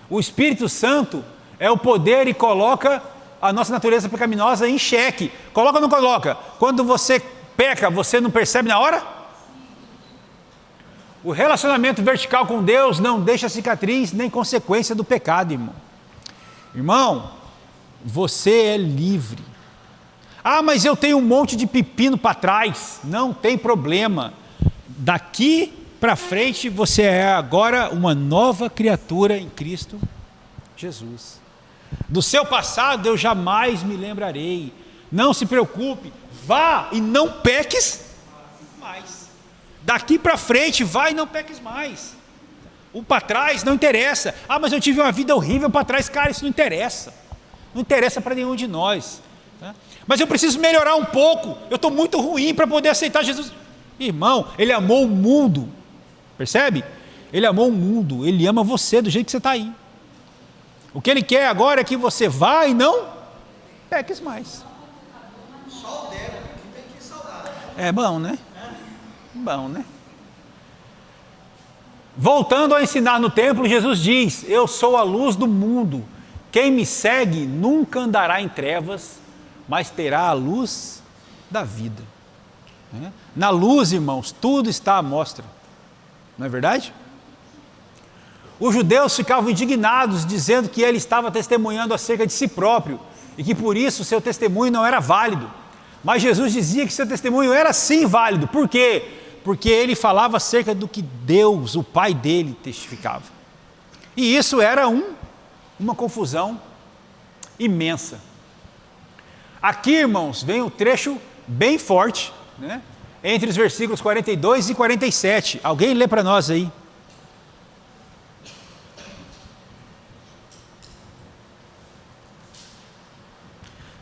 O Espírito Santo é o poder e coloca a nossa natureza pecaminosa em xeque. Coloca ou não coloca? Quando você peca, você não percebe na hora? O relacionamento vertical com Deus não deixa cicatriz nem consequência do pecado, irmão. Irmão, você é livre. Ah, mas eu tenho um monte de pepino para trás. Não tem problema. Daqui para frente você é agora uma nova criatura em Cristo Jesus. Do seu passado eu jamais me lembrarei. Não se preocupe. Vá e não peques mais. Daqui para frente, vai e não peques mais. O para trás não interessa. Ah, mas eu tive uma vida horrível para trás. Cara, isso não interessa. Não interessa para nenhum de nós. Tá? Mas eu preciso melhorar um pouco. Eu estou muito ruim para poder aceitar Jesus. Irmão, Ele amou o mundo. Percebe? Ele amou o mundo. Ele ama você do jeito que você está aí. O que Ele quer agora é que você vá e não peques mais. Só o débito que tem que saudar. É bom, né? Bom, né? Voltando a ensinar no templo, Jesus diz: eu sou a luz do mundo. Quem me segue nunca andará em trevas, mas terá a luz da vida. Na luz, irmãos, tudo está à mostra. Não é verdade? Os judeus ficavam indignados, dizendo que ele estava testemunhando acerca de si próprio e que por isso seu testemunho não era válido. Mas Jesus dizia que seu testemunho era sim válido. Por quê? Porque ele falava acerca do que Deus, o Pai dele, testificava. E isso era uma confusão imensa. Aqui, irmãos, vem um trecho bem forte, né? Entre os versículos 42 e 47. Alguém lê para nós aí.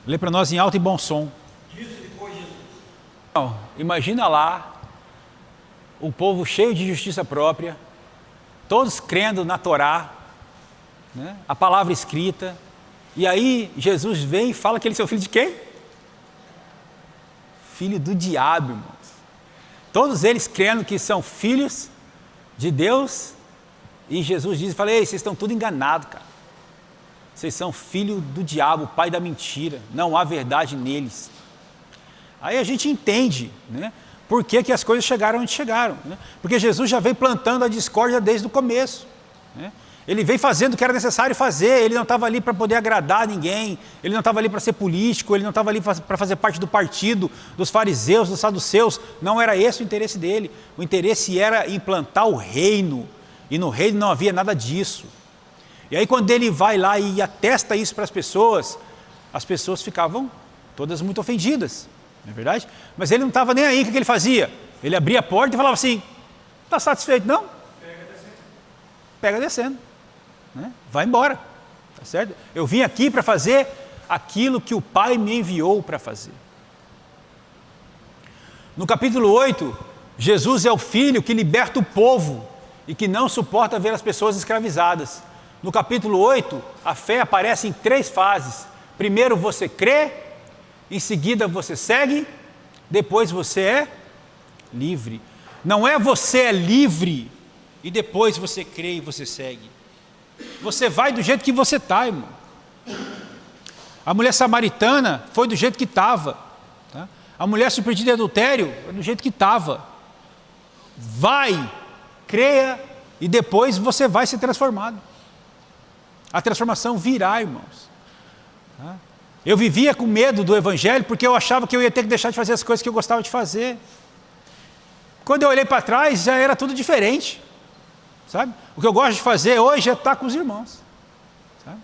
Lê para nós em alto e bom som. Não, imagina lá, o povo cheio de justiça própria, todos crendo na Torá, né? A palavra escrita, e aí Jesus vem e fala que ele é seu filho de quem? Filho do diabo, irmãos. Todos eles crendo que são filhos de Deus, e Jesus diz, fala, ei, vocês estão tudo enganados, cara. Vocês são filho do diabo, pai da mentira, não há verdade neles. Aí a gente entende, né? Por que as coisas chegaram onde chegaram, né? Porque Jesus já vem plantando a discórdia desde o começo, né? Ele vem fazendo o que era necessário fazer, ele não estava ali para poder agradar ninguém, ele não estava ali para ser político, ele não estava ali para fazer parte do partido, dos fariseus, dos saduceus, não era esse o interesse dele. O interesse era implantar o reino, e no reino não havia nada disso. E aí quando ele vai lá e atesta isso para as pessoas ficavam todas muito ofendidas, não é verdade? Mas ele não estava nem aí, o que ele fazia? Ele abria a porta e falava assim, está satisfeito não? Pega descendo, né? Vai embora, tá certo? Eu vim aqui para fazer aquilo que o Pai me enviou para fazer. No capítulo 8, Jesus é o Filho que liberta o povo e que não suporta ver as pessoas escravizadas. No capítulo 8, a fé aparece em 3 fases. Primeiro você crê, em seguida você segue, depois você é livre. Não é você é livre e depois você crê e você segue. Você vai do jeito que você está, irmão. A mulher samaritana foi do jeito que estava. Tá? A mulher surpreendida de adultério foi do jeito que estava. Vai, creia e depois você vai ser transformado. A transformação virá, irmãos. Tá? Eu vivia com medo do evangelho porque eu achava que eu ia ter que deixar de fazer as coisas que eu gostava de fazer. Quando eu olhei para trás, já era tudo diferente. Sabe? O que eu gosto de fazer hoje é estar com os irmãos. Sabe?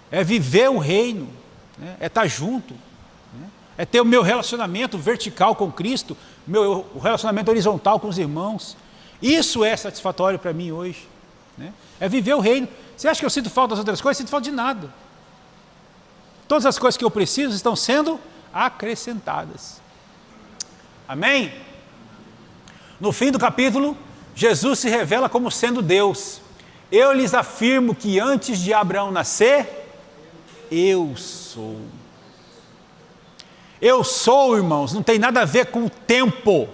É viver o reino, né? É estar junto. Né? É ter o meu relacionamento vertical com Cristo, o relacionamento horizontal com os irmãos. Isso é satisfatório para mim hoje. Né? É viver o reino. Você acha que eu sinto falta das outras coisas? Sinto falta de nada. Todas as coisas que eu preciso estão sendo acrescentadas. Amém? No fim do capítulo, Jesus se revela como sendo Deus. Eu lhes afirmo que antes de Abraão nascer, eu sou. Eu sou, irmãos, não tem nada a ver com o tempo.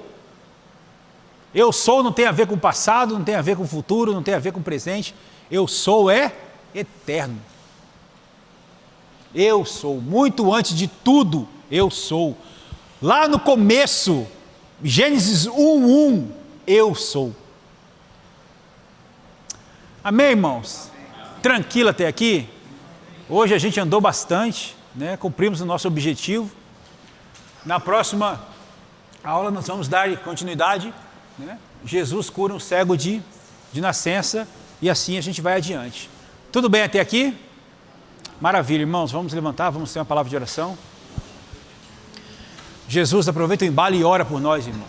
Eu sou não tem a ver com o passado, não tem a ver com o futuro, não tem a ver com o presente. Eu sou é eterno. Eu sou, muito antes de tudo, eu sou. Lá no começo, Gênesis 1:1, eu sou. Amém, irmãos? Tranquilo até aqui? Hoje a gente andou bastante, né? Cumprimos o nosso objetivo. Na próxima aula nós vamos dar continuidade, né? Jesus cura um cego de nascença e assim a gente vai adiante. Tudo bem até aqui? Maravilha, irmãos, vamos levantar, vamos ter uma palavra de oração. Jesus, aproveita o embalo e ora por nós, irmão.